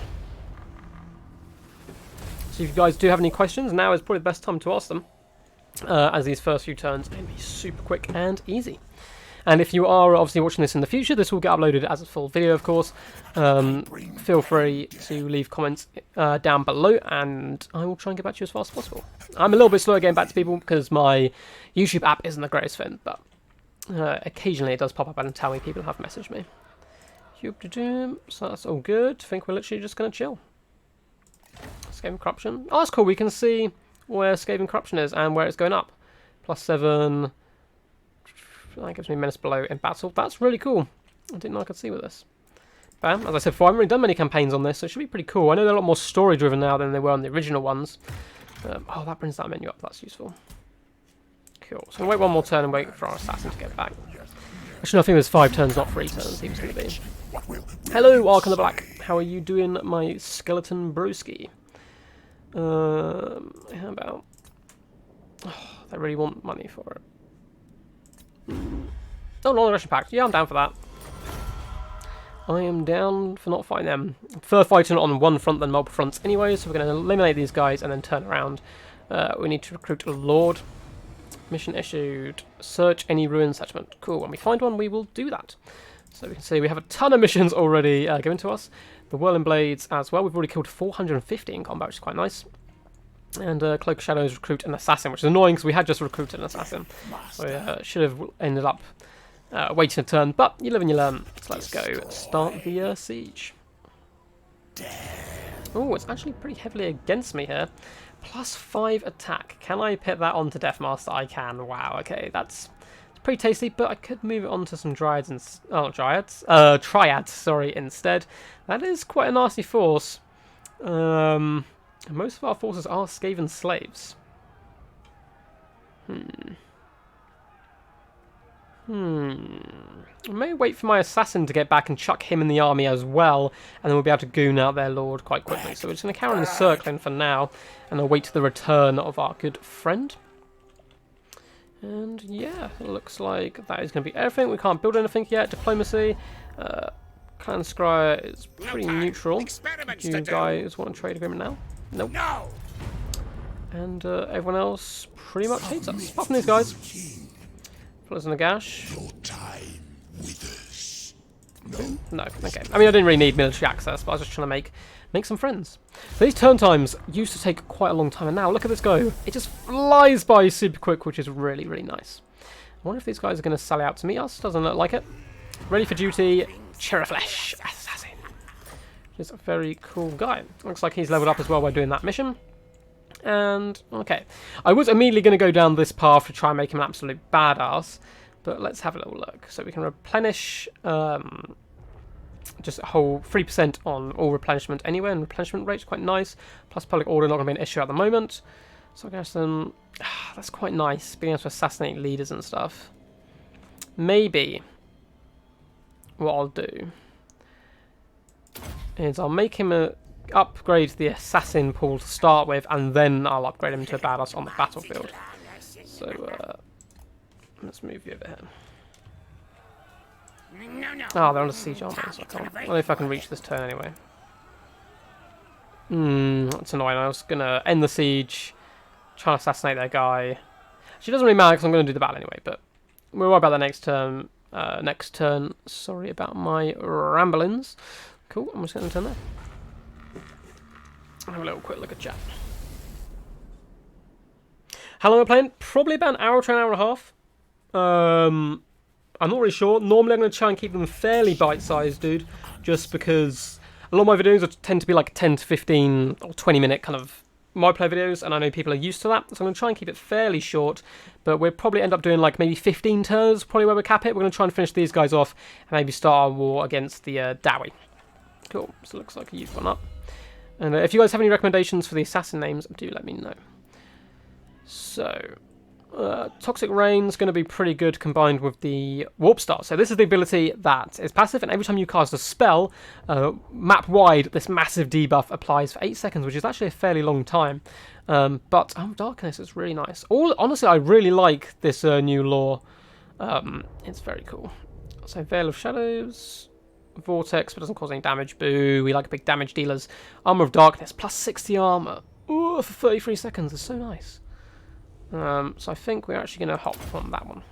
So if you guys do have any questions, now is probably the best time to ask them. As these first few turns are going to be super quick and easy. And if you are obviously watching this in the future, this will get uploaded as a full video, of course. Feel free to leave comments down below, and I will try and get back to you as fast as possible. I'm a little bit slow getting back to people because my YouTube app isn't the greatest thing, but Occasionally it does pop up and tell me people have messaged me. So that's all good. I think we're literally just going to chill. Scathing Corruption. Oh, that's cool. We can see where Scathing Corruption is and where it's going up. +7. That gives me Menace Below in battle. That's really cool. I didn't know I could see with this. Bam. As I said before, I haven't really done many campaigns on this, so it should be pretty cool. I know they're a lot more story-driven now than they were on the original ones. Oh, that brings that menu up. That's useful. Cool. So we'll wait one more turn and wait for our assassin to get back. Actually, no, I think it was 5 turns, not 3 turns. He was going to be. Hello, Ark on the Black. How are you doing, my skeleton broski? How about... Oh, they really want money for it. Oh, non-aggression pact. Yeah, I'm down for that. I am down for not fighting them. I prefer fighting on one front than multiple fronts anyway, so we're going to eliminate these guys and then turn around. We need to recruit a lord. Mission issued. Search any ruin settlement. Cool. When we find one, we will do that. So we can see we have a ton of missions already given to us. The Whirling Blades as well. We've already killed 450 in combat, which is quite nice. And Cloak of Shadows recruit an assassin, which is annoying because we had just recruited an assassin. So should have ended up waiting a turn, but you live and you learn. So let's go start the siege. Oh, it's actually pretty heavily against me here. +5 attack. Can I put that onto Deathmaster? I can. Wow, okay, that's pretty tasty, but I could move it onto some Dryads and... Oh, not Dryads. Triads, sorry, instead. That is quite a nasty force. Most of our forces are Skaven slaves. I may wait for my assassin to get back and chuck him in the army as well, and then we'll be able to goon out their lord quite quickly. So we're just going to carry on encircling for now, and await the return of our good friend. And yeah, it looks like that is going to be everything. We can't build anything yet. Diplomacy. Clan Scryer is pretty neutral. Do you guys want a trade agreement now? Nope. No. And everyone else pretty much hates us, apart from these guys. Floods in the gash. Your time withers. No, okay. I mean, I didn't really need military access, but I was just trying to make some friends. So these turn times used to take quite a long time, and now look at this go. It just flies by super quick, which is really, really nice. I wonder if these guys are going to sally out to meet us. Doesn't look like it. Ready for duty, Cheriflesh Assassin. He's a very cool guy. Looks like he's leveled up as well by doing that mission. And, okay. I was immediately going to go down this path to try and make him an absolute badass, but let's have a little look. So we can replenish just a whole 3% on all replenishment anywhere, and replenishment rate's quite nice. Plus public order not going to be an issue at the moment. So I guess that's quite nice, being able to assassinate leaders and stuff. Maybe what I'll do is I'll make him upgrade the assassin pool to start with, and then I'll upgrade him to a badass on the battlefield. So let's move you over here. Oh, they're under siege armor, so I can't. I don't know if I can reach this turn anyway. That's annoying. I was gonna end the siege, try to assassinate their guy. Actually, it doesn't really matter because I'm gonna do the battle anyway. But we'll worry about that next turn. Sorry about my ramblings. Cool. I'm just gonna turn there. Have a little quick look at chat. How long am I playing? Probably about an hour to an hour and a half. I'm not really sure. Normally I'm going to try and keep them fairly bite-sized, dude. Just because a lot of my videos tend to be like 10 to 15 or 20 minute kind of my play videos, and I know people are used to that. So I'm going to try and keep it fairly short. But we'll probably end up doing like maybe 15 turns, probably where we cap it. We're going to try and finish these guys off and maybe start our war against the Dowie. Cool. So it looks like you've gone up. And if you guys have any recommendations for the assassin names, do let me know. So, Toxic Rain's going to be pretty good combined with the Warp Star. So this is the ability that is passive, and every time you cast a spell, map-wide, this massive debuff applies for 8 seconds, which is actually a fairly long time. But Darkness is really nice. Honestly, I really like this new lore. It's very cool. So Veil of Shadows... Vortex, but doesn't cause any damage. Boo, we like big damage dealers. Armor of Darkness, plus 60 armor. Ooh, for 33 seconds, it's so nice. So I think we're actually going to hop on that one.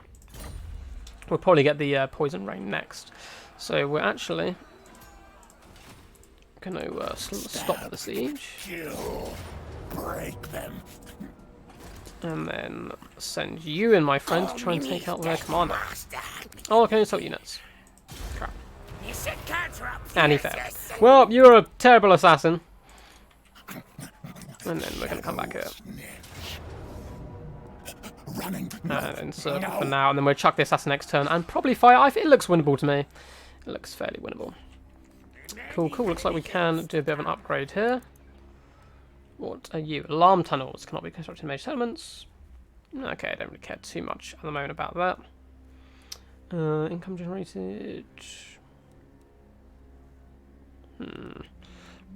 We'll probably get the Poison Rain next. So we're actually going to stop the siege. Break them. And then send you and my friend to try and take out their commander. Oh, okay, assault units. Crap. And he failed. Well, you're a terrible assassin. And then we're going to come back here. And circle for now, and then we'll chuck the assassin next turn and probably fire. It looks winnable to me. It looks fairly winnable. Cool, cool. Looks like we can do a bit of an upgrade here. What are you? Alarm tunnels cannot be constructed in major settlements. Okay, I don't really care too much at the moment about that. Income generated.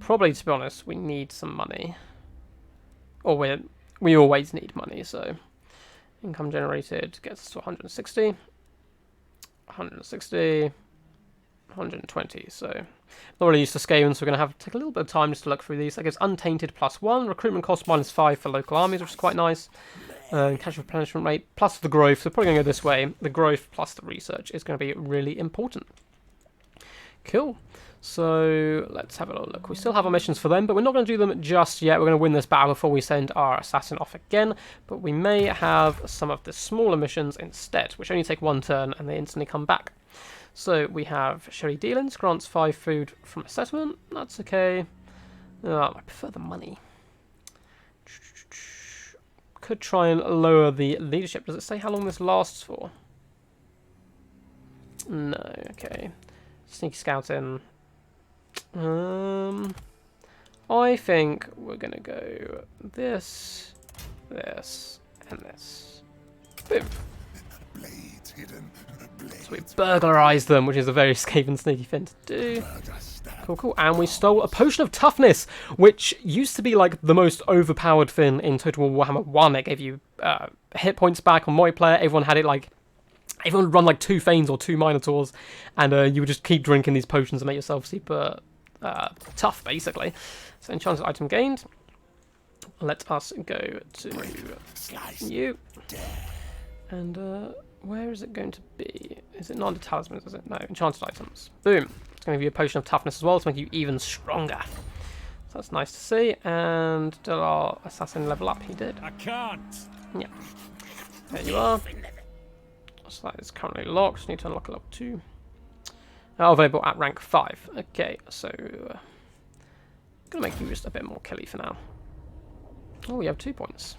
Probably, to be honest, we need some money. Or we always need money, so income generated gets us to 160. 160. 120, so not really used to scaling, so we're going to have to take a little bit of time just to look through these. That gives Untainted +1, recruitment cost -5 for local armies, which is quite nice. Cash replenishment rate plus the growth, so probably going to go this way. The growth plus the research is going to be really important. Cool. So let's have a little look. We still have our missions for them, but we're not going to do them just yet. We're going to win this battle before we send our assassin off again, but we may have some of the smaller missions instead, which only take 1 turn and they instantly come back. So we have Sherry Dealings, grants 5 food from a settlement. That's okay. I prefer the money. Could try and lower the leadership. Does it say how long this lasts for? No, okay. Sneaky scouting. I think we're going to go this, this, and this. Boom. Blades hidden. So we burglarized them, which is a very scaven, sneaky thing to do. Cool, cool. And we stole a potion of toughness, which used to be like the most overpowered thing in Total War Warhammer 1. It gave you hit points back on multiplayer. Everyone had it like... Everyone would run like 2 Thanes or 2 Minotaurs, and you would just keep drinking these potions and make yourself super tough, basically. So enchanted item gained. Let us go to you. And where is it going to be? Is it not under talismans, is it? No, enchanted items. Boom. It's going to give you a potion of toughness as well to make you even stronger. So that's nice to see. And did our assassin level up? He did. I can't. Yeah. There you are. So that is currently locked. Need to unlock level 2. Available at rank 5. Okay, so gonna make you just a bit more killy for now. Oh, we have 2 points.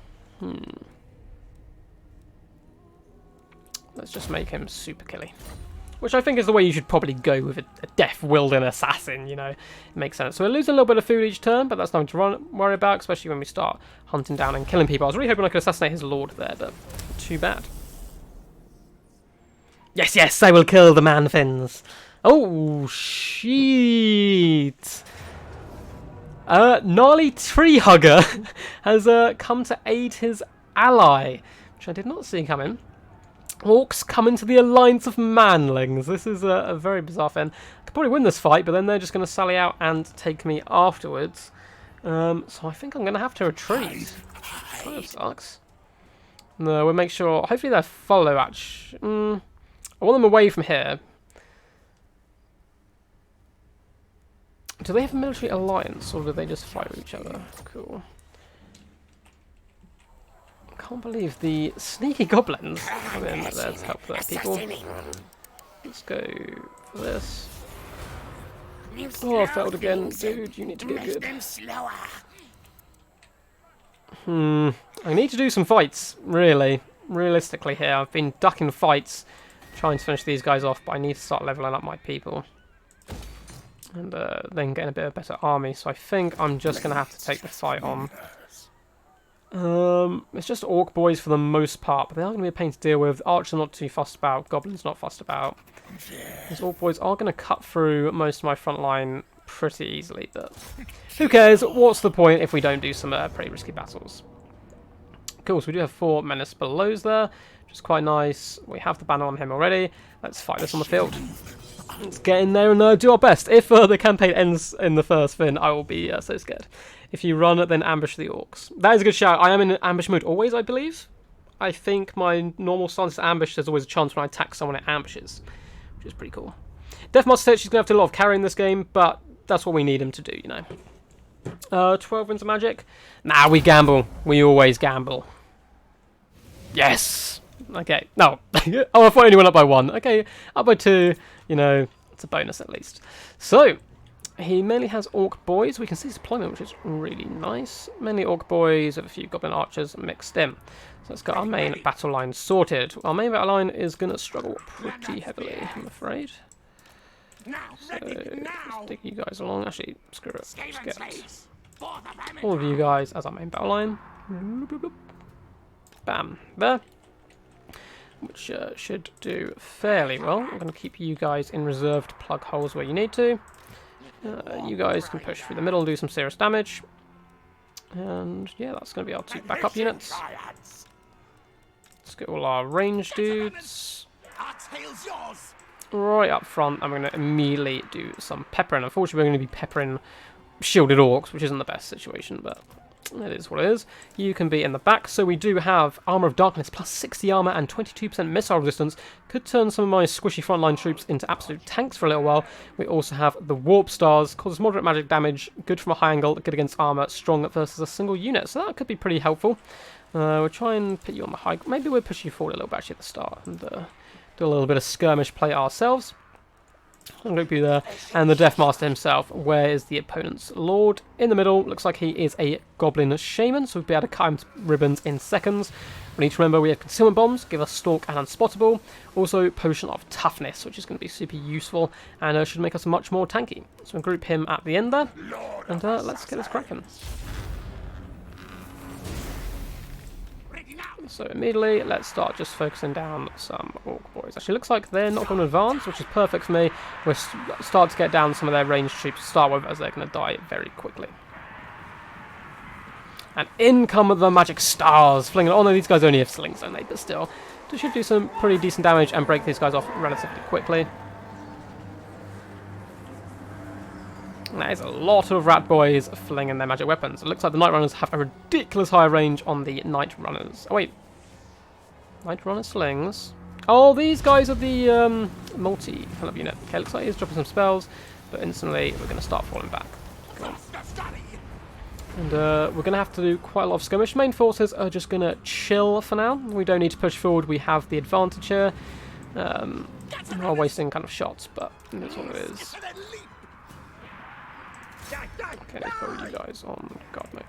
Let's just make him super killy. Which I think is the way you should probably go with a death-wielding assassin, you know. It makes sense. So we're losing a little bit of food each turn, but that's nothing to worry about, especially when we start hunting down and killing people. I was really hoping I could assassinate his lord there, but too bad. Yes, yes, I will kill the man-fins. Oh, shit. Gnarly Tree Hugger has come to aid his ally, which I did not see coming. Orcs come into the alliance of manlings. This is a very bizarre thing. I could probably win this fight, but then they're just going to sally out and take me afterwards. So I think I'm going to have to retreat. Kind of sucks. No, we'll make sure... Hopefully they'll follow, actually. I want them away from here. Do they have a military alliance, or do they just fight with each other? Cool. I can't believe the sneaky goblins come in there to help their people. Let's go for this. Oh, I failed again. Dude, you need to get good. I need to do some fights, really. Realistically here, I've been ducking fights, trying to finish these guys off, but I need to start leveling up my people. And then getting a bit of a better army, so I think I'm just going to have to take the fight on. It's just orc boys for the most part, but they are going to be a pain to deal with. Archers not too fussed about, goblins not fussed about. These orc boys are going to cut through most of my front line pretty easily, but who cares? What's the point if we don't do some pretty risky battles? Cool, so we do have 4 menace belows there, which is quite nice. We have the banner on him already. Let's fight this on the field. Let's get in there and do our best. If the campaign ends in the first thing, I will be so scared. If you run, then ambush the orcs. That is a good shout. I am in ambush mode always, I believe. I think my normal stance to ambush, there's always a chance when I attack someone it ambushes, which is pretty cool. Deathmaster said she's going to have to do a lot of carrying this game, but that's what we need him to do, you know. 12 wins of magic. Nah, we gamble. We always gamble. Yes! Okay, no. Oh, I thought I only went up by 1. Okay, up by 2. You know, it's a bonus at least. So, he mainly has Orc Boys. We can see his deployment, which is really nice. Mainly Orc Boys with a few Goblin Archers mixed in. So let's get our main battle line sorted. Our main battle line is going to struggle pretty heavily, I'm afraid. So, let's dig you guys along. Actually, screw it. Let's get all of you guys as our main battle line. Bam. There. Which should do fairly well. I'm going to keep you guys in reserve to plug holes where you need to. You guys can push through the middle and do some serious damage. And yeah, that's going to be our 2 backup units. Let's get all our range dudes. Right up front, I'm going to immediately do some peppering. Unfortunately, we're going to be peppering shielded orcs, which isn't the best situation, but it is what it is. You can be in the back. So we do have Armour of Darkness, plus 60 armour and 22% missile resistance. Could turn some of my squishy frontline troops into absolute tanks for a little while. We also have the Warp Stars, causes moderate magic damage, good from a high angle, good against armour, strong versus a single unit. So that could be pretty helpful. We'll try and put you on the high... Maybe we'll push you forward a little bit actually at the start and do a little bit of skirmish play ourselves. I'll group you there. And the Deathmaster himself. Where is the opponent's lord? In the middle. Looks like he is a Goblin Shaman, so we'll be able to cut him to ribbons in seconds. We need to remember we have Concealment Bombs, give us Stalk and Unspottable. Also Potion of Toughness, which is going to be super useful and should make us much more tanky. So we'll group him at the end there. And let's get this cracking. So immediately, let's start just focusing down some Orc Boys. Actually, looks like they're not going to advance, which is perfect for me. We'll start to get down some of their ranged troops to start with, as they're going to die very quickly. And in come the Magic Stars, flinging... Oh no, these guys only have slings, don't they? But still, they should do some pretty decent damage and break these guys off relatively quickly. And that is a lot of Rat Boys flinging their magic weapons. It looks like the Night Runners have a ridiculous high range on the Night Runners. Oh wait. Night Runner slings. Oh, these guys are the multi kind of unit. Okay, looks like he's dropping some spells, but instantly we're going to start falling back. And we're going to have to do quite a lot of skirmish. Main forces are just going to chill for now. We don't need to push forward. We have the advantage here. We're wasting kind of shots, but that's what it is. Okay, let's put you guys on guard mode.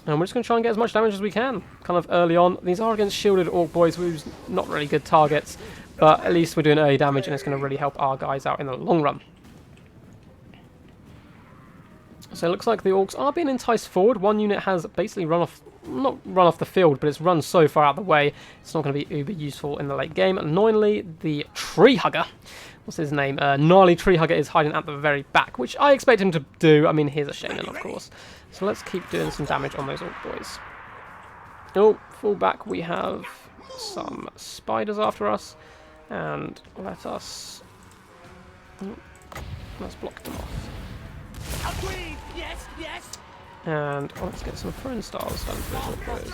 And we're just going to try and get as much damage as we can, kind of early on. These are against shielded Orc Boys, who's not really good targets, but at least we're doing early damage, and it's going to really help our guys out in the long run. So it looks like the Orcs are being enticed forward. One unit has basically run off, not run off the field, but it's run so far out of the way, it's not going to be uber useful in the late game. Annoyingly, the Tree Hugger, what's his name? Gnarly Tree Hugger is hiding at the very back, which I expect him to do. I mean, he's a shaman, of course. So let's keep doing some damage on those Orc Boys. Oh, fall back. We have some spiders after us, and let's block them off. Yes, yes. And let's get some throwing stars done for those Orc Boys.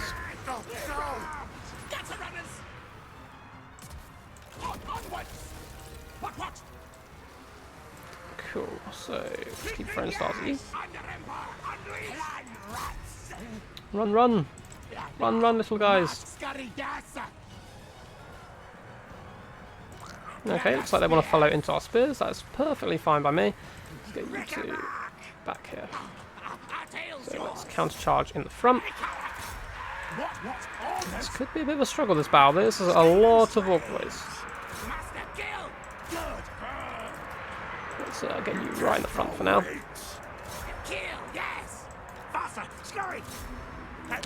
Cool, so let's keep throwing stars at you. Run, run! Run, run, little guys! Okay, looks like they want to follow into our spears. That's perfectly fine by me. Let's get you two back here. So let's counter-charge in the front. This could be a bit of a struggle, this battle. This is a lot of Orc Boys. Let's get you right in the front for now.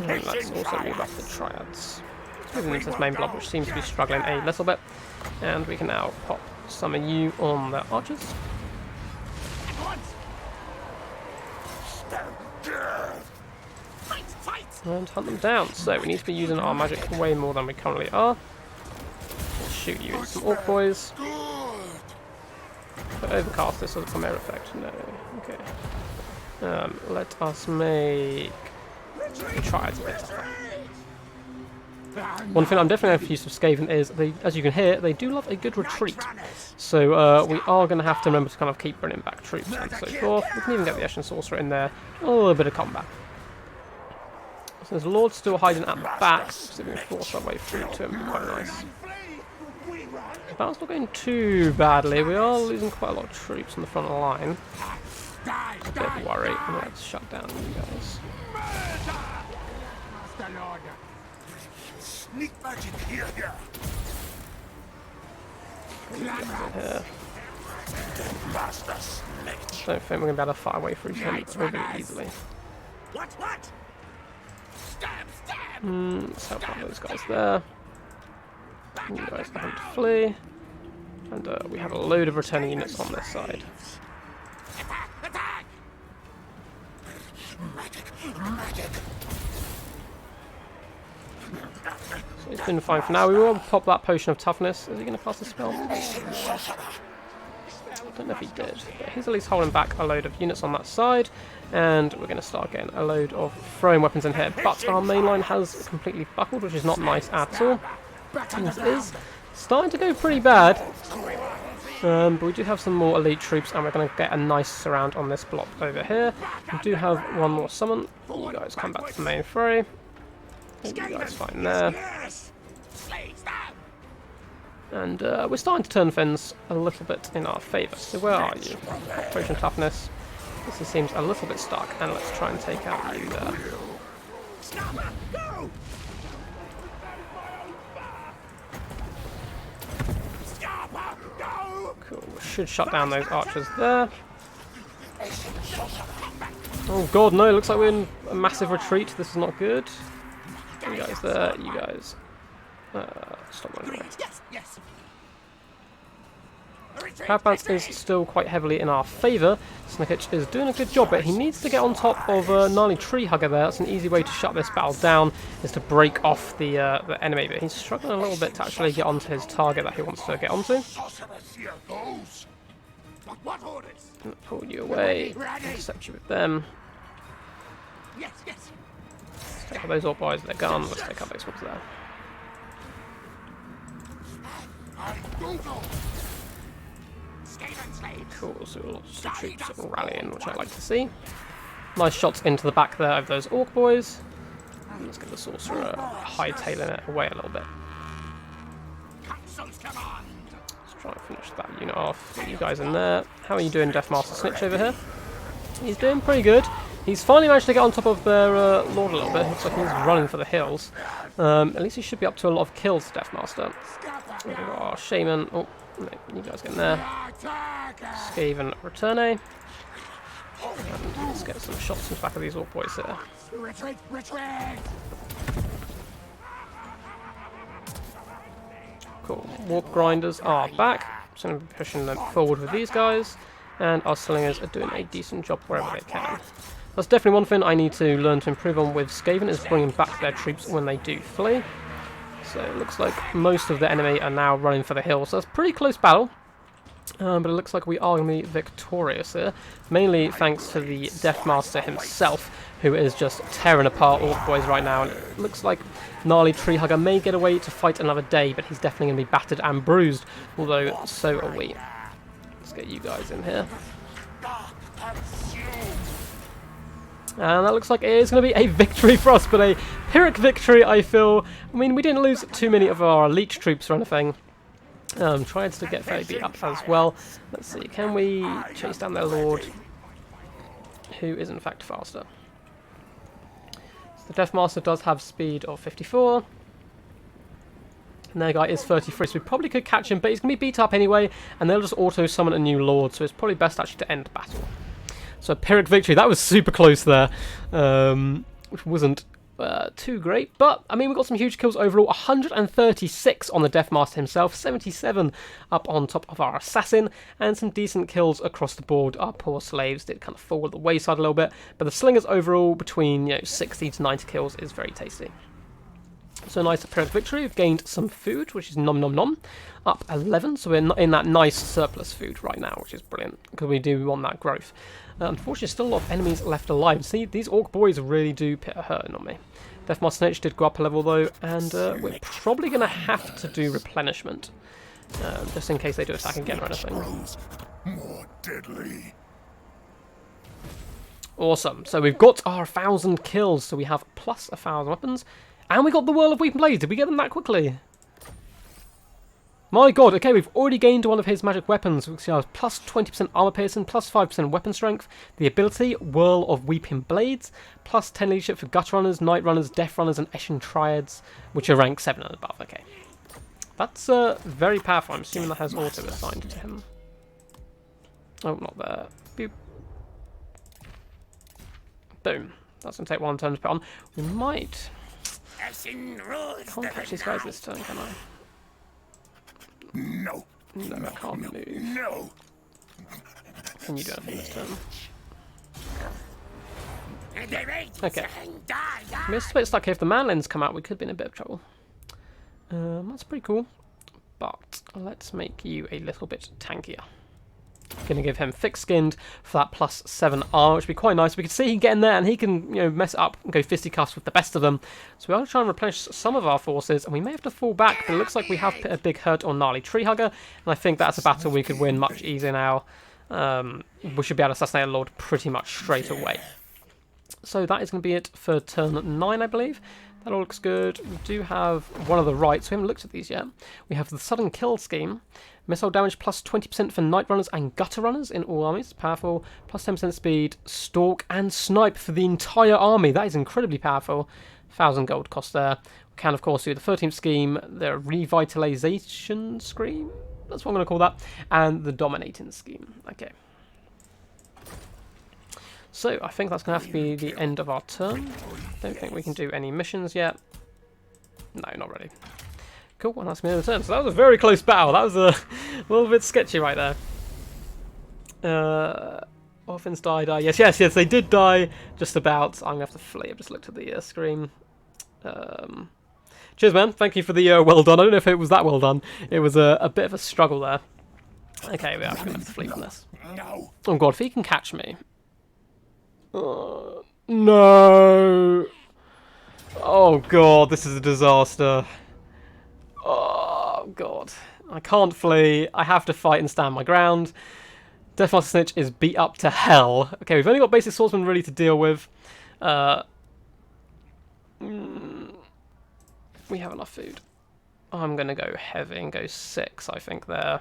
And let's also move up the Triads. Moving into this main blob, which seems to be struggling a little bit. And we can now pop some of you on the archers. And hunt them down. So we need to be using our magic way more than we currently are. We'll shoot you with some Orc Boys. But overcast this as a Chimera effect. No. Okay. Let us make the Triads a bit tougher. One thing I'm definitely used to Skaven is, as you can hear, they do love a good retreat. So we are going to have to remember to kind of keep bringing back troops and so forth. We can even get the Eshin Sorcerer in there. A little bit of combat. So there's Lord still hiding at the back, so we can force our way through to him. Quite nice. Battle's not going too badly. We are losing quite a lot of troops on the front line. It's a bit of a worry. Let's shut down you guys. Sneak magic here. Here. Deathmaster Snikch. Don't think we're going to be able to fight our way through to him really easily. What? Stab! Let's help out those guys there. You guys are having to flee. And we have a load of returning units on this side. Attack! Magic! So he's been fine for now. We will pop that potion of toughness. Is he going to pass the spell? I don't know if he did, but he's at least holding back a load of units on that side. And we're going to start getting a load of throwing weapons in here. But our main line has completely buckled, which is not nice at all. Things is starting to go pretty bad. But we do have some more elite troops, and we're going to get a nice surround on this block over here. We do have one more summon. You guys come back to the main fray. You guys find there. And we're starting to turn things a little bit in our favour. So where are you? Potion toughness. This seems a little bit stuck, and let's try and take out you there. Cool, we should shut down those archers there. Oh god, no, looks like we're in a massive retreat. This is not good. You guys there, you guys. Stop running away. Power balance is still quite heavily in our favour. Snikch is doing a good job, but he needs to get on top of Gnarly Tree Hugger there. That's an easy way to shut this battle down, is to break off the enemy. But he's struggling a little bit to actually get onto his target that he wants to get onto. Pull you away, intercept you with them. Take out those orc boys, they're gone. Let's take out those ones there. Cool, so lots of troops rallying, which I like to see. Nice shots into the back there of those orc boys. Let's get the sorcerer hightailing it away a little bit. Let's try and finish that unit off. Get you guys in there. How are you doing, Deathmaster Snikch over here? He's doing pretty good. He's finally managed to get on top of their lord a little bit. Looks like he's running for the hills. At least he should be up to a lot of kills, Deathmaster. We've got our Shaman. Oh, no, you guys get in there. Skaven Returne. And let's get some shots in the back of these orc boys here. Retreat! Cool. Warp grinders are back. So I'm going to be pushing them forward with these guys. And our slingers are doing a decent job wherever they can. That's definitely one thing I need to learn to improve on with Skaven, is bringing back their troops when they do flee. So it looks like most of the enemy are now running for the hill. So that's a pretty close battle. But it looks like we are going to be victorious here. Mainly thanks to the Deathmaster himself, who is just tearing apart Orc boys right now. And it looks like Gnarly Tree Hugger may get away to fight another day, but he's definitely going to be battered and bruised. Although, so are we. Let's get you guys in here. And that looks like it is going to be a victory for us, but a Pyrrhic victory, I feel. I mean, we didn't lose too many of our elite troops or anything. Tried to get fairly beat up as well. Let's see, can we chase down their lord, who is in fact faster? So the Deathmaster does have speed of 54. And their guy is 33, so we probably could catch him, but he's going to be beat up anyway, and they'll just auto-summon a new lord, so it's probably best actually to end battle. So a Pyrrhic victory, that was super close there, which wasn't too great, but I mean we got some huge kills overall. 136 on the Deathmaster himself, 77 up on top of our assassin, and some decent kills across the board. Our poor slaves did kind of fall at the wayside a little bit, but the slingers overall between 60 to 90 kills is very tasty. So nice Pyrrhic victory. We've gained some food, which is nom nom nom, up 11. So we're in that nice surplus food right now, which is brilliant because we do want that growth. Unfortunately, still a lot of enemies left alive. See, these orc boys really do put a hurting on me. Deathmaster Snikch did go up a level though, and we're probably going to have to do replenishment, just in case they do attack again or anything. More deadly. Awesome. So we've got our 1,000 kills. So we have plus 1,000 weapons. And we got the Whirl of Weeping Blades. Did we get them that quickly? My god, okay, we've already gained one of his magic weapons, which has plus 20% armor piercing, plus 5% weapon strength. The ability, Whirl of Weeping Blades, plus 10 leadership for Gut Runners, Night Runners, Death Runners, and Eshin Triads, which are rank 7 and above. Okay. That's very powerful. I'm assuming that has auto assigned to him. Oh, not there. Boop. Boom. That's going to take 1 turn to put on. We might... Eshin rules Can't catch these guys this turn, can I? No. No, I can't move. No. Can you do anything this turn? Okay. We're just a bit stuck here. If the manlands come out, we could be in a bit of trouble. That's pretty cool. But let's make you a little bit tankier. Gonna give him thick skinned for that plus 7 armor, which would be quite nice. We can see he can get in there and he can, mess it up and go fisticuffs with the best of them. So we are going to try and replenish some of our forces, and we may have to fall back, but it looks like we have put a big hurt on Gnarly Treehugger, and I think that's a battle we could win much easier now. We should be able to assassinate a Lord pretty much straight away. So that is going to be it for turn 9, I believe. That all looks good. We do have one of the rights. We haven't looked at these yet. We have the Sudden Kill Scheme. Missile damage plus 20% for Night Runners and Gutter Runners in all armies. Powerful. Plus 10% speed, Stalk, and Snipe for the entire army. That is incredibly powerful. 1,000 gold cost there. We can, of course, do the 13th Scheme, the Revitalization Scheme. That's what I'm going to call that. And the Dominating Scheme. Okay. So, I think that's going to have to be the end of our turn. Don't think we can do any missions yet. No, not really. Cool, and that's the end of the turn. So that was a very close battle. That was a little bit sketchy right there. Orphans died. Yes, they did die just about. I'm going to have to flee. I've just looked at the screen. Cheers, man. Thank you for the well done. I don't know if it was that well done. It was a bit of a struggle there. Okay, we are going to have to flee from this. Oh god, if he can catch me. No. Oh god, this is a disaster. Oh god. I can't flee. I have to fight and stand my ground. Deathmaster Snikch is beat up to hell. Okay, we've only got basic swordsman really to deal with. We have enough food. I'm going to go heavy and go 6, I think, there.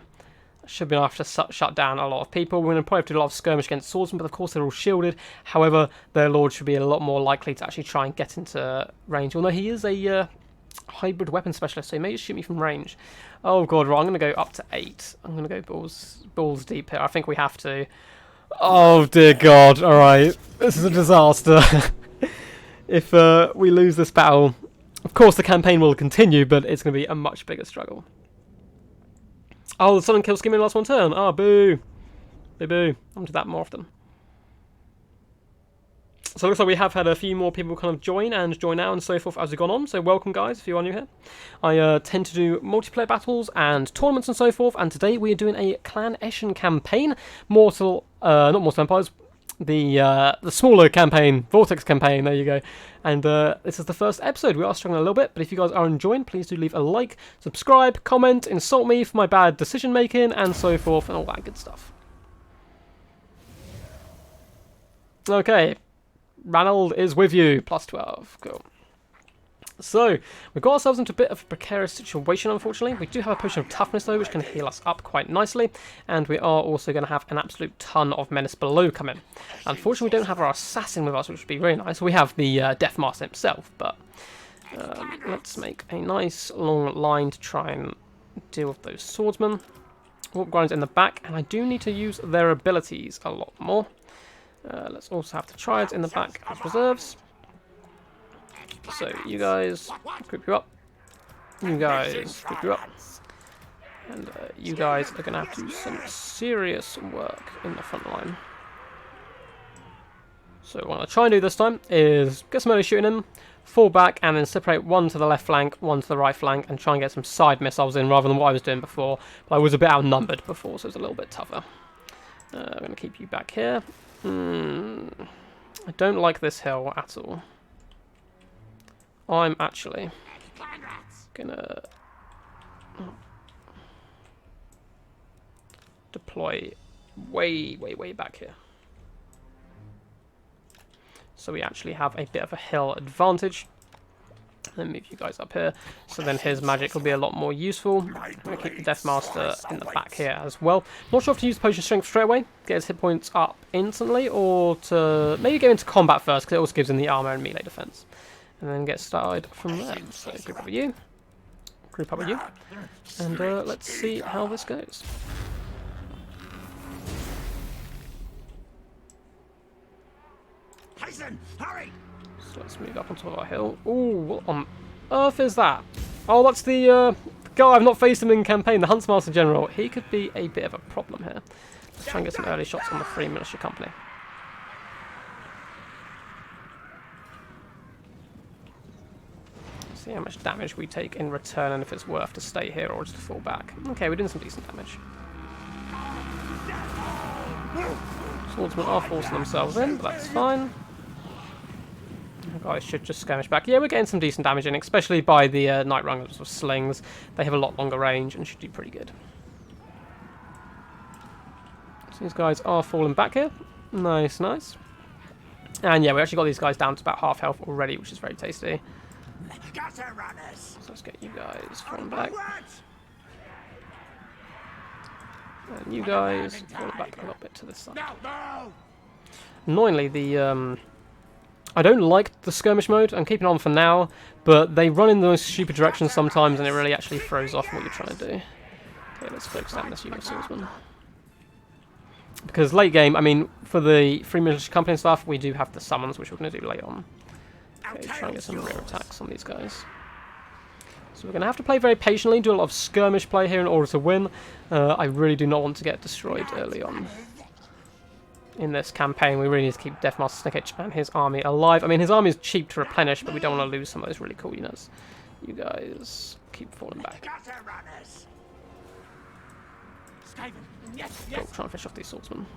Should be enough to shut down a lot of people. We're going to probably have to do a lot of skirmish against swordsmen, but of course they're all shielded. However, their lord should be a lot more likely to actually try and get into range. Although he is a hybrid weapon specialist, so he may just shoot me from range. Oh god, right, I'm going to go up to 8. I'm going to go balls deep here. I think we have to. Oh dear god, alright. This is a disaster. If we lose this battle, of course the campaign will continue, but it's going to be a much bigger struggle. Oh, the Sudden Kill Scheme in the last 1 turn. Oh, boo. Boo boo. I'm to that more often. So it looks like we have had a few more people kind of join out and so forth as we've gone on. So welcome, guys, if you are new here. I tend to do multiplayer battles and tournaments and so forth. And today we are doing a Clan Eshin campaign. Not Mortal Empires. The smaller campaign, Vortex campaign, there you go. And this is the first episode. We are struggling a little bit, but if you guys are enjoying, please do leave a like, subscribe, comment, insult me for my bad decision making, and so forth, and all that good stuff. Okay, Ranald is with you, plus 12, cool. So, we've got ourselves into a bit of a precarious situation, unfortunately. We do have a potion of toughness, though, which can heal us up quite nicely. And we are also going to have an absolute ton of menace below come in. Unfortunately, we don't have our assassin with us, which would be really nice. We have the Deathmaster himself, but let's make a nice long line to try and deal with those swordsmen. Warp Grind's in the back, and I do need to use their abilities a lot more. Let's also have the Triads in the back as reserves. So, you guys, group you up. You guys, group you up. And you guys are going to have to do some serious work in the front line. So, what I'm going to try and do this time is get some early shooting in, fall back, and then separate one to the left flank, one to the right flank, and try and get some side missiles in rather than what I was doing before. But I was a bit outnumbered before, so it's a little bit tougher. I'm going to keep you back here. I don't like this hill at all. I'm actually gonna deploy way back here. so we actually have a bit of a hill advantage. Then move you guys up here, so then his magic will be a lot more useful. I'm going to keep the Deathmaster in the back here as well. Not sure if to use Potion Strength straight away, get his hit points up instantly, or to maybe go into combat first, because it also gives him the armor and melee defense. And then get started from there. So group up with you, group up with you, and let's see how this goes. Hurry! So let's move up onto our hill. Ooh, what on earth is that? Oh, that's the guy I've not faced him in campaign, the Huntsmaster General. He could be a bit of a problem here. Let's try and get some early shots on the Free Militia Company. See how much damage we take in return and if it's worth to stay here or just to fall back. Okay, we're doing some decent damage. Swordsmen are forcing themselves in, but that's fine. Guys should just skirmish back. Yeah, we're getting some decent damage in, especially by the Night Runners with slings. They have a lot longer range and should do pretty good. So these guys are falling back here. Nice, nice. And yeah, we actually got these guys down to about half health already, which is very tasty. So let's get you guys falling back. And you guys falling back a little bit to this side. Annoyingly, the I don't like the skirmish mode. I'm keeping it on for now, but they run in the most stupid directions sometimes, and it really actually throws off what you're trying to do. Okay, let's focus down this unit swordsman. Because late game, I mean, for the Free Militia Company and stuff, we do have the summons, which we're going to do later on. Okay, try and get some rear attacks on these guys. So we're going to have to play very patiently, do a lot of skirmish play here in order to win. I really do not want to get destroyed early on. In this campaign, we really need to keep Deathmaster Snikch and his army alive. I mean, his army is cheap to replenish, but we don't want to lose some of those really cool units. You guys keep falling back. Cool, try and fish off these swordsmen.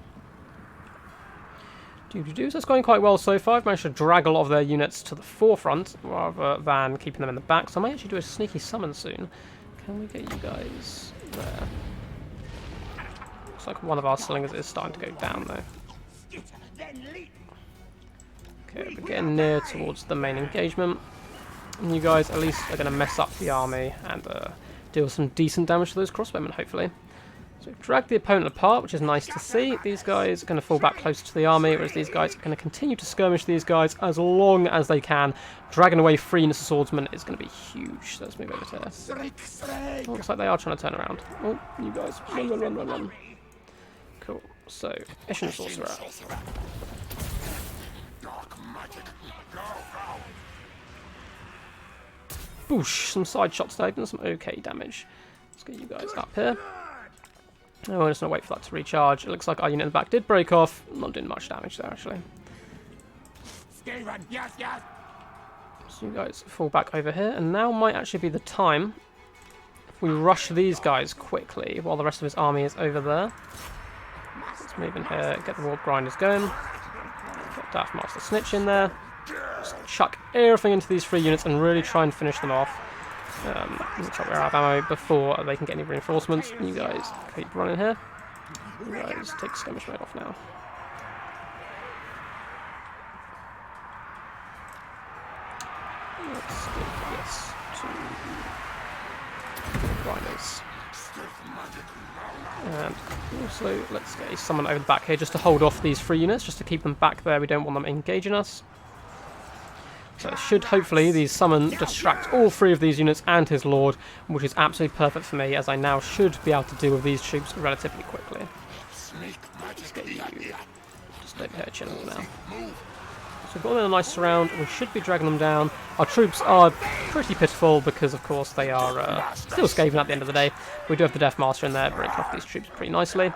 So it's going quite well so far. I've managed to drag a lot of their units to the forefront, rather than keeping them in the back. So I might actually do a sneaky summon soon. Can we get you guys there? Looks like one of our slingers is starting to go down, though. Okay, we're getting near towards the main engagement. And you guys at least are going to mess up the army and deal some decent damage to those crossbowmen, hopefully. So we've dragged the opponent apart, which is nice to see. These guys are going to fall back closer to the army, whereas these guys are going to continue to skirmish these guys as long as they can. Dragging away 3 units of swordsmen is going to be huge. So let's move over to there. Looks like they are trying to turn around. Oh, you guys, run, run, run, run, run. Cool. So, Eshin Sorcerer. Boosh! Some side shots there, and some okay damage. Let's get you guys up here. Oh, we're just going to wait for that to recharge. It looks like our unit in the back did break off. Not doing much damage there, actually. So you guys fall back over here, and now might actually be the time if we rush these guys quickly while the rest of his army is over there. Let's move in here, get the Warp Grinders going. Get Deathmaster Snikch in there. Just chuck everything into these 3 units and really try and finish them off. Looks like we're out of ammo before they can get any reinforcements. You guys keep running here. You guys take skirmish mode off now. Let's give this to grinders. And also, let's get a summon over the back here just to hold off these 3 units, just to keep them back there. We don't want them engaging us. So it should hopefully these summon distract all 3 of these units and his lord, which is absolutely perfect for me, as I now should be able to deal with these troops relatively quickly. Let's get you just over here chilling for now. So we've got them in a nice surround. We should be dragging them down. Our troops are pretty pitiful because, of course, they are still Skaven at the end of the day. We do have the Deathmaster in there, breaking off these troops pretty nicely.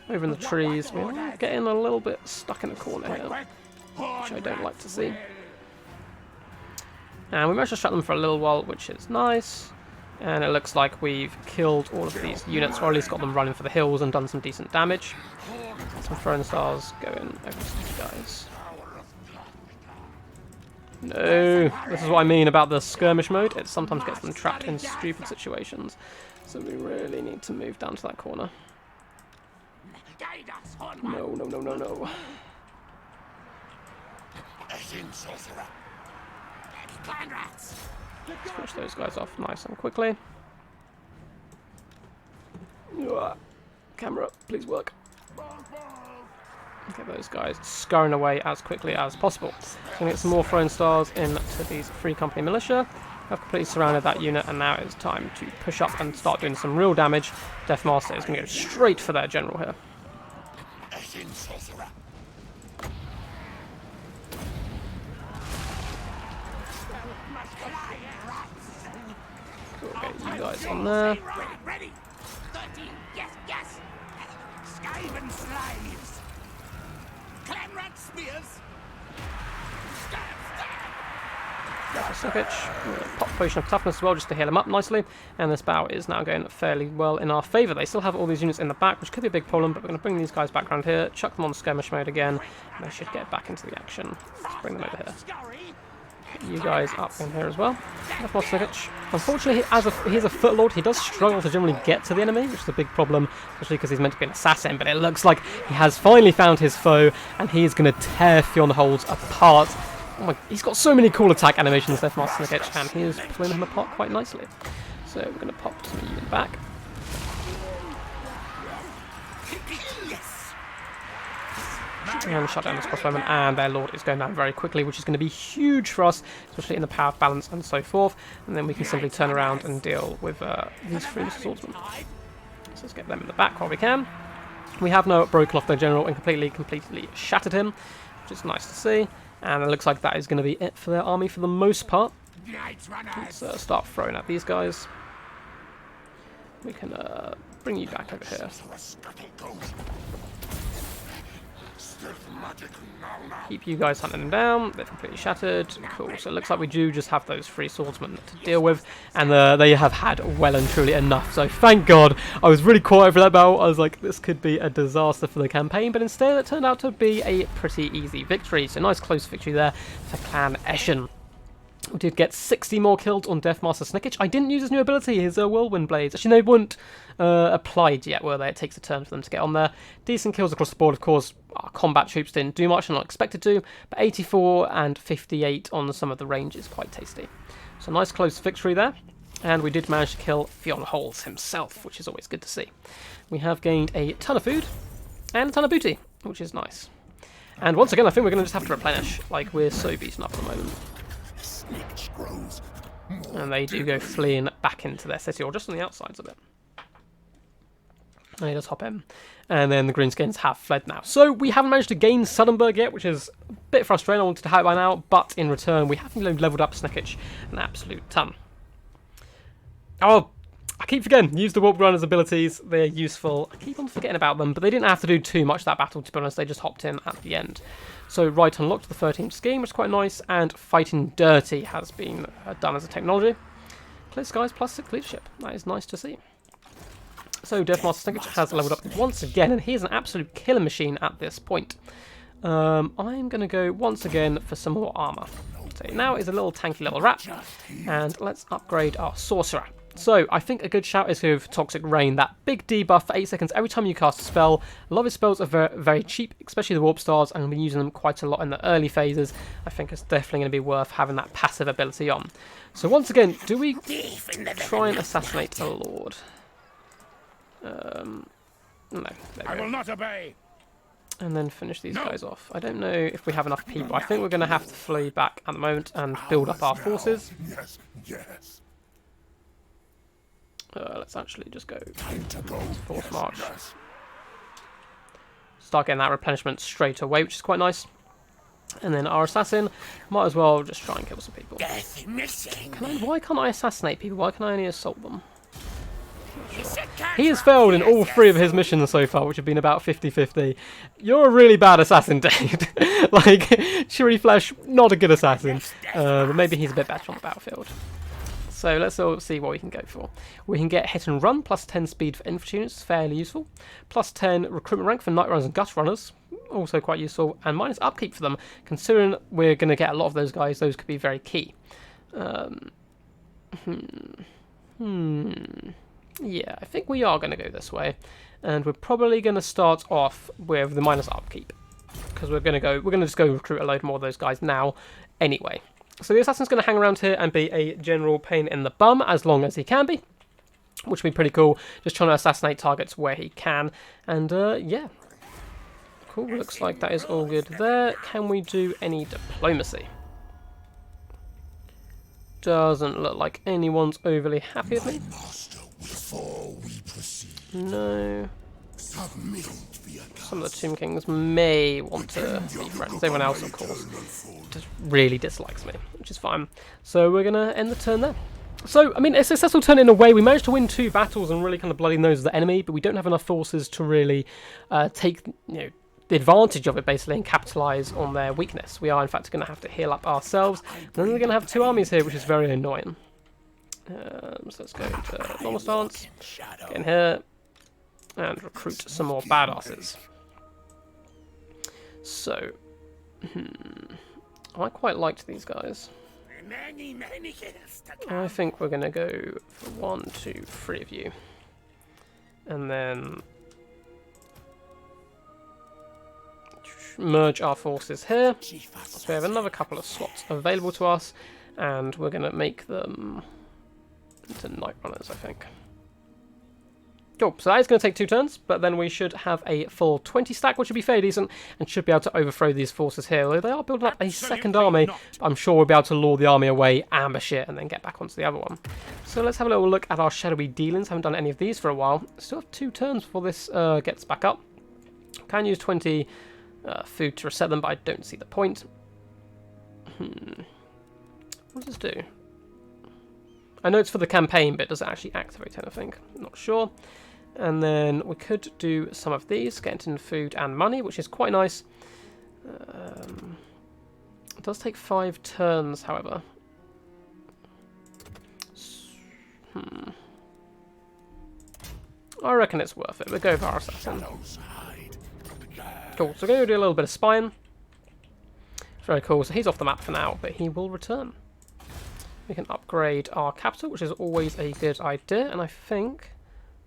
Over in the trees, we're getting a little bit stuck in the corner here, which I don't like to see. And we managed to distract them for a little while, which is nice. And it looks like we've killed all of these units, or at least got them running for the hills and done some decent damage. Some throwing stars going over to these guys. No, this is what I mean about the skirmish mode. It sometimes gets them trapped in stupid situations. So we really need to move down to that corner. No, no, no, no, no. Eshin sorcerer. Clan rats. Finish those guys off nice and quickly. Camera, please work. Get those guys scurrying away as quickly as possible. So we're going to get some more throwing stars into these Free Company militia. I've completely surrounded that unit, and now it's time to push up and start doing some real damage. Deathmaster is going to go straight for their general here. Eshin sorcerer. We'll get you guys on there. Ready. 13. Yes, yes. Skaven slaves. Clan rat spears. Snikch. Pop potion of toughness as well, just to heal him up nicely. And this battle is now going fairly well in our favour. They still have all these units in the back, which could be a big problem, but we're going to bring these guys back around here, chuck them on skirmish mode again, and they should get back into the action. Let's bring them over here. Get you guys up in here as well. That's more Snikch. Unfortunately, he's a foot lord, he does struggle to generally get to the enemy, which is a big problem, especially because he's meant to be an assassin, but it looks like he has finally found his foe, and he is going to tear Fionholds apart. Oh my, he's got so many cool attack animations, Deathmaster Snikch, and he is pulling him apart quite nicely. So we're going to pop some of you in the back. And shut down this crossbowman, and their lord is going down very quickly, which is going to be huge for us, especially in the power balance and so forth. And then we can simply turn around and deal with these three swordsmen. So let's get them in the back while we can. We have now broken off their general and completely shattered him, which is nice to see. And it looks like that is going to be it for their army for the most part. Let's start throwing at these guys. We can bring you back over here. Keep you guys hunting them down. They're completely shattered. Cool. So it looks like we do just have those three swordsmen to deal with, and they have had well and truly enough. So thank God. I was really quiet for that battle. I was like, this could be a disaster for the campaign, but instead it turned out to be a pretty easy victory. So nice close victory there for Clan Eshin. We did get 60 more kills on Deathmaster Snikch. I didn't use his new ability, his Whirlwind Blades. Actually, they weren't applied yet, were they? It takes a turn for them to get on there. Decent kills across the board, of course. Our combat troops didn't do much, and not expected to, but 84 and 58 on some of the range is quite tasty. So nice close victory there. And we did manage to kill Fionholds himself, which is always good to see. We have gained a ton of food and a ton of booty, which is nice. And once again, I think we're going to just have to replenish. Like, we're so beaten up at the moment. And they do go fleeing back into their city, or just on the outsides of it. And he does hop in. And then the Greenskins have fled now. So we haven't managed to gain Suddenburg yet, which is a bit frustrating. I wanted to have it by now, but in return, we have leveled up Snikch an absolute ton. Oh, I keep forgetting. Use the Warp Runner's abilities. They're useful. I keep on forgetting about them, but they didn't have to do too much that battle, to be honest. They just hopped in at the end. So right unlocked the 13th scheme, which is quite nice, and Fighting Dirty has been done as a technology. Clear Skies plus 6 leadership. That is nice to see. So Deathmaster Snikch has leveled up once again, and he is an absolute killer machine at this point. I'm going to go once again for some more armour. So now is a little tanky little rat, and let's upgrade our Sorcerer. So, I think a good shout is with Toxic Rain, that big debuff for 8 seconds every time you cast a spell. A lot of his spells are very, very cheap, especially the Warp Stars, and I've been using them quite a lot in the early phases. I think it's definitely going to be worth having that passive ability on. So once again, do we try and assassinate a Lord? No, there we go. I will not obey. And then finish these guys off. I don't know if we have enough people. I think we're going to have to flee back at the moment and build up our forces. Yes, yes. Let's actually just go force march. Start getting that replenishment straight away, which is quite nice. And then our assassin might as well just try and kill some people. Why can't I assassinate people? Why can I only assault them? He has failed in all 3 of his missions so far, which have been about 50-50. You're a really bad assassin, Dave. Like, Cheery Flesh, not a good assassin. But maybe he's a bit better on the battlefield. So let's all see what we can go for. We can get hit and run, plus 10 speed for infantry units, fairly useful. Plus 10 recruitment rank for night runners and gut runners, also quite useful. And minus upkeep for them, considering we're going to get a lot of those guys, those could be very key. Yeah, I think we are going to go this way. And we're probably going to start off with the minus upkeep. because we're gonna just go recruit a load more of those guys now, anyway. So the assassin's gonna hang around here and be a general pain in the bum as long as he can be, which would be pretty cool. Just trying to assassinate targets where he can, and yeah, cool. Looks like that is all good there. Can we do any diplomacy? Doesn't look like anyone's overly happy with me. No. Some of the Tomb Kings may want to be friends. Everyone else, of course, just really dislikes me, which is fine. So we're going to end the turn there. So, I mean, a successful turn in a way. We managed to win 2 battles and really kind of bloody nose the enemy, but we don't have enough forces to really take, the advantage of it, basically, and capitalise on their weakness. We are, in fact, going to have to heal up ourselves. And then we're going to have 2 armies here, which is very annoying. So let's go into normal stance, get in here, and recruit some more badasses. So, I quite liked these guys. I think we're going to go for 1, 2, 3 of you. And then merge our forces here. So we have another couple of slots available to us, and we're going to make them into Night Runners, I think. Cool, so that is going to take 2 turns, but then we should have a full 20 stack, which would be fairly decent, and should be able to overthrow these forces here. Although they are building up a second army, I'm sure we'll be able to lure the army away, ambush it, and then get back onto the other one. So let's have a little look at our shadowy dealings. Haven't done any of these for a while. Still have 2 turns before this gets back up. Can use 20 food to reset them, but I don't see the point. What does this do? I know it's for the campaign, but does it actually activate anything? I'm not sure. And then we could do some of these, get into food and money, which is quite nice. It does take 5 turns, however. I reckon it's worth it. We'll go for our assassin. Cool, so we're going to do a little bit of spying. Very cool, so he's off the map for now, but he will return. We can upgrade our capital, which is always a good idea, and I think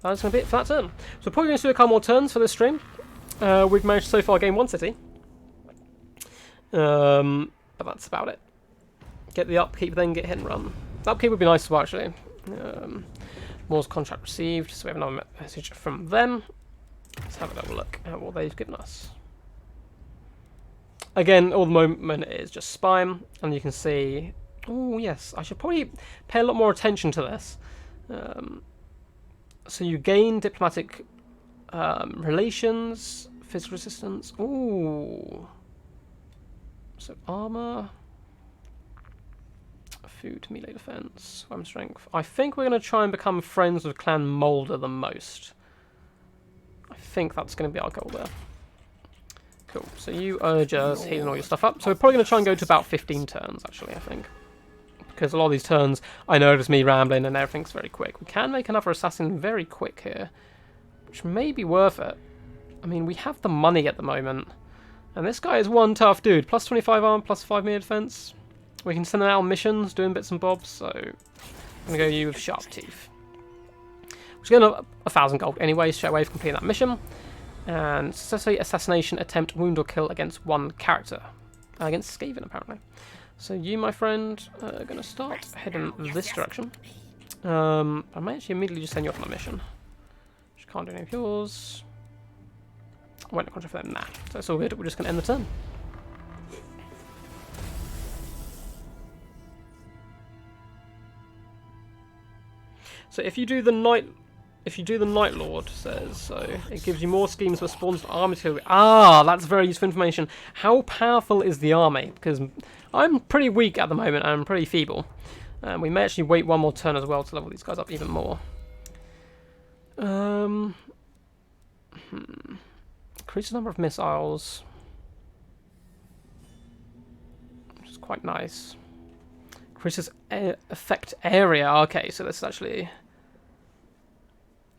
that's going to be it for that turn. So we're probably going to do a couple more turns for this stream. We've managed so far to gain 1 city. But that's about it. Get the upkeep, then get hit and run. The upkeep would be nice as well, actually. Moore's contract received, so we have another message from them. Let's have a little look at what they've given us. Again, all the moment is just spying, and you can see... Oh, yes, I should probably pay a lot more attention to this. So you gain diplomatic relations, physical resistance. Ooh. So armor, food, melee defense, weapon strength. I think we're going to try and become friends with Clan Moulder the most. I think that's going to be our goal there. Cool. So you urge us healing all your stuff up. So we're probably going to try and go to about 15 turns, actually, I think. Because a lot of these turns, I know it's me rambling and everything's very quick. We can make another assassin very quick here, which may be worth it. I mean, we have the money at the moment. And this guy is one tough dude. Plus 25 armor, plus 5 melee defense. We can send him out on missions, doing bits and bobs. So I'm going to go you with Sharp Teeth. Which is going to 1,000 gold anyway, straight away for completing that mission. And successfully assassination attempt, wound or kill against 1 character. Against Skaven, apparently. So you, my friend, are going to start heading this direction. I might actually immediately just send you off on a mission. Which can't do any of yours. I won't contract for them, nah. So it's all good, we're just going to end the turn. So if you do the Night Lord, says, so it gives you more schemes for spawns and army material. Ah, that's very useful information. How powerful is the army? Because I'm pretty weak at the moment, and I'm pretty feeble. We may actually wait 1 more turn as well to level these guys up even more. Increase the number of missiles, which is quite nice. Increases effect area. Okay, so this is actually...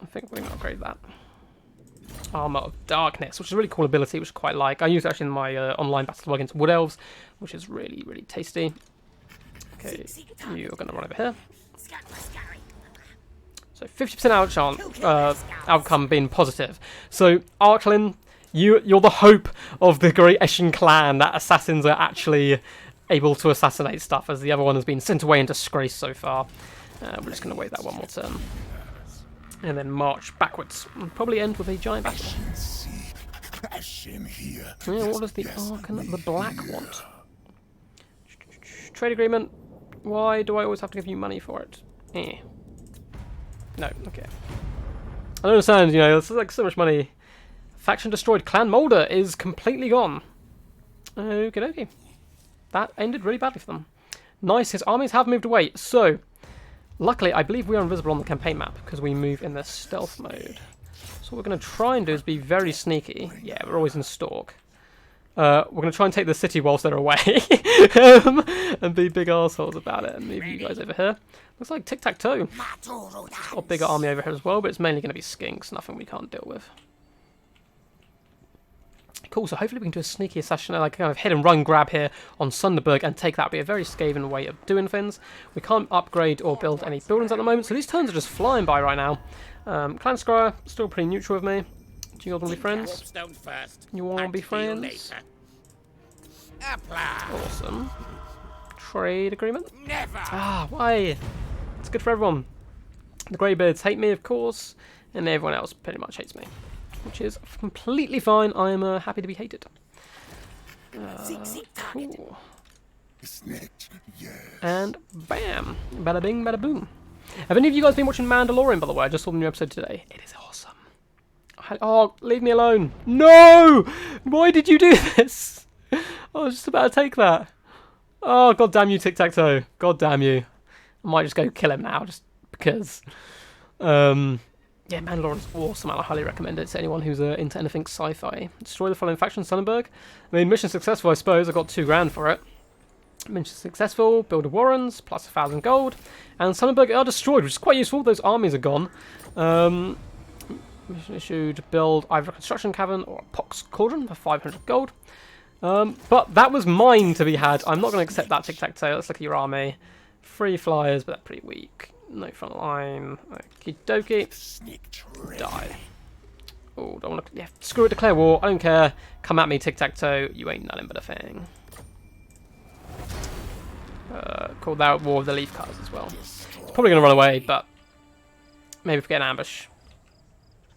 I think we're going to upgrade that. Armor of Darkness, which is a really cool ability, which I quite like. I use it actually in my online battle against Wood Elves, which is really, really tasty. Okay, you're going to run over here. So 50% outcome being positive. So Arklin, You're the hope of the great Eshin clan, that assassins are actually able to assassinate stuff, as the other one has been sent away in disgrace so far. We're just going to wait that one more turn. And then march backwards. And probably end with a giant battle. Eshin here. Yeah, what does the Archon the Black want? Trade agreement. Why do I always have to give you money for it? No, okay. I don't understand, you know, it's like so much money. Faction destroyed. Clan Molder is completely gone. Okie dokie. That ended really badly for them. Nice, his armies have moved away. So, luckily, I believe we are invisible on the campaign map because we move in the stealth mode. So what we're going to try and do is be very sneaky. Yeah, we're always in stalk. We're going to try and take the city whilst they're away. And be big assholes about it and move you guys over here. Looks like tic-tac-toe. Got a bigger army over here as well, but it's mainly going to be skinks. Nothing we can't deal with. Cool, so hopefully we can do a sneaky assassin, like kind of hit and run grab here on Sunderberg and take that. Be a very Skaven way of doing things. We can't upgrade or build any buildings at the moment, so these turns are just flying by right now. Clan Scryer, still pretty neutral with me. Do you all want to be friends? You all want to be friends? Awesome. Trade agreement? Never. Ah, why? It's good for everyone. The Greybeards hate me, of course, and everyone else pretty much hates me. Which is completely fine. I am happy to be hated. Cool. Snikch, yes. And bam! Bada bing, bada boom. Have any of you guys been watching Mandalorian, by the way? I just saw the new episode today. It is awesome. Oh, leave me alone. No! Why did you do this? I was just about to take that. Oh, god damn you, Tic-Tac-Toe. God damn you. I might just go kill him now, just because. Yeah, Mandalorian is awesome. I highly recommend it to anyone who's into anything sci-fi. Destroy the following faction, Sonnenberg. I mean, mission successful, I suppose. I got $2 grand for it. Mission successful. Build a Warrens, plus 1,000 gold. And Sonnenberg are destroyed, which is quite useful. Those armies are gone. Mission issued. Build either a construction cavern or a pox cauldron for 500 gold. But that was mine to be had. I'm not going to accept that tic-tac-toe. Let's look at your army. 3 flyers, but they're pretty weak. No front line. Okie dokie. Die. Oh, don't want to. Yeah, screw it. Declare war. I don't care. Come at me, tic-tac-toe. You ain't nothing but a thing. Call that War of the Leaf Cutters as well. It's probably going to run away, but maybe if we get an ambush.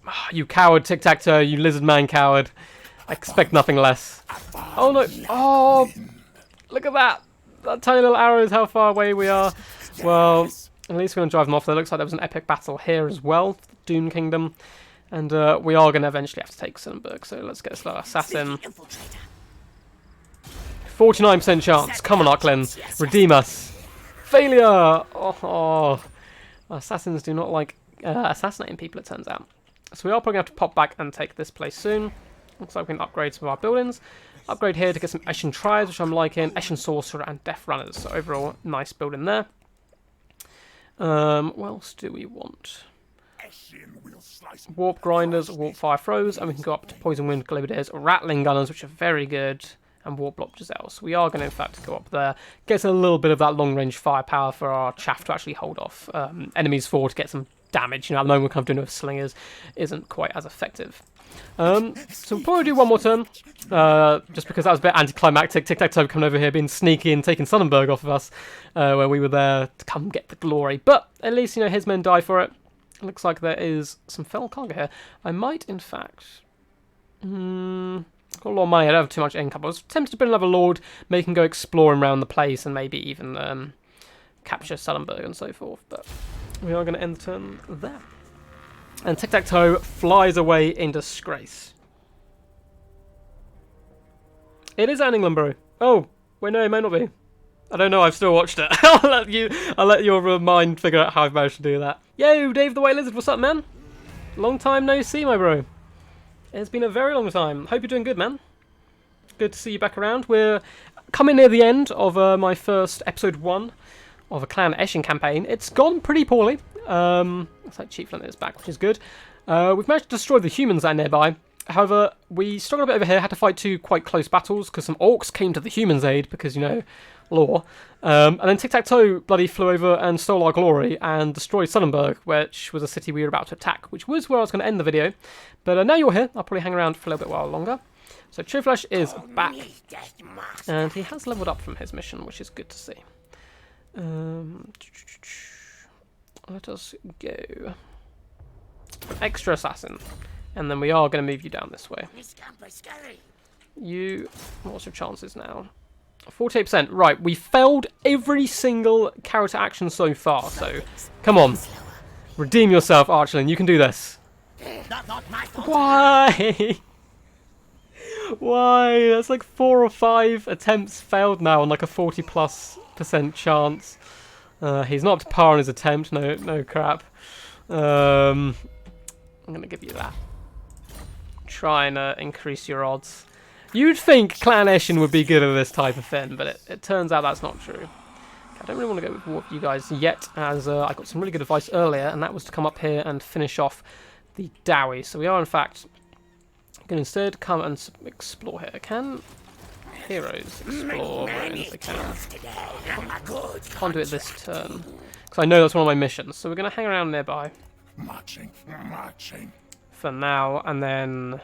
Oh, you coward, tic-tac-toe. You lizard man coward. I expect nothing less. Oh no. Oh, look at that. That tiny little arrow is how far away we are. Well, at least we're going to drive them off. There looks like there was an epic battle here as well. Dune Kingdom. And we are going to eventually have to take Sonnenberg. So let's get this little assassin. 49% chance. Come on, Arklin. Redeem us. Failure! Oh. Assassins do not like assassinating people, it turns out. So we are probably going to have to pop back and take this place soon. Looks like we can upgrade some of our buildings. Upgrade here to get some Eshin Triads, which I'm liking. Eshin Sorcerer and Death Runners. So overall, nice building there. What else do we want? Warp Grinders, Warp Fire Throws, and we can go up to Poison Wind Globadiers, Rattling Gunners, which are very good, and Warp Block Giselle. So we are going to, in fact, go up there. Get a little bit of that long-range firepower for our chaff to actually hold off enemies forward to get some damage. You know, at the moment we're kind of doing it with slingers, isn't quite as effective. So we'll probably do one more turn, just because that was a bit anticlimactic. Tic-Tac-Toe coming over here, being sneaky and taking Sonnenberg off of us, where we were there to come get the glory. But at least, you know, his men die for it. It looks like there is some fell cargo here. I might, in fact, got a lot of money. I don't have too much income. I was tempted to put another lord, make him go exploring around the place, and maybe even capture Sonnenberg and so forth. But we are going to end the turn there. And Tic-Tac-Toe flies away in disgrace. It is an England brew. Oh, wait, no, it may not be. I don't know, I've still watched it. I'll let your mind figure out how I've managed to do that. Yo, Dave the White Lizard, what's up, man? Long time no see, my bro. It's been a very long time. Hope you're doing good, man. Good to see you back around. We're coming near the end of my first episode 1 of a Clan Eshin campaign. It's gone pretty poorly. Looks like Chief Flint is back, which is good. We've managed to destroy the humans that are nearby. However, we struggled a bit over here, had to fight 2 quite close battles, because some orcs came to the humans' aid, because, you know, lore. And then Tic-Tac-Toe bloody flew over and stole our glory, and destroyed Sonnenberg, which was a city we were about to attack, which was where I was going to end the video. But now you're here, I'll probably hang around for a little bit while longer. So Chillflesh is back, and he has leveled up from his mission, which is good to see. Let us go. Extra assassin. And then we are going to move you down this way. What's your chances now? 48%. Right, we failed every single character action so far, so come on. Redeem yourself, Archelin. You can do this. Why? Why? That's like 4 or 5 attempts failed now on like a 40+% chance. He's not up to par on his attempt. No crap. I'm going to give you that. Try and increase your odds. You'd think Clan Eshin would be good at this type of thing, but it turns out that's not true. I don't really want to go with war with you guys yet, as I got some really good advice earlier, and that was to come up here and finish off the Dowie. So we are, in fact, going to instead come and explore here. Can heroes explore ruins? They can. Can't do it this turn, because I know that's one of my missions. So we're going to hang around nearby. Marching. For now, and then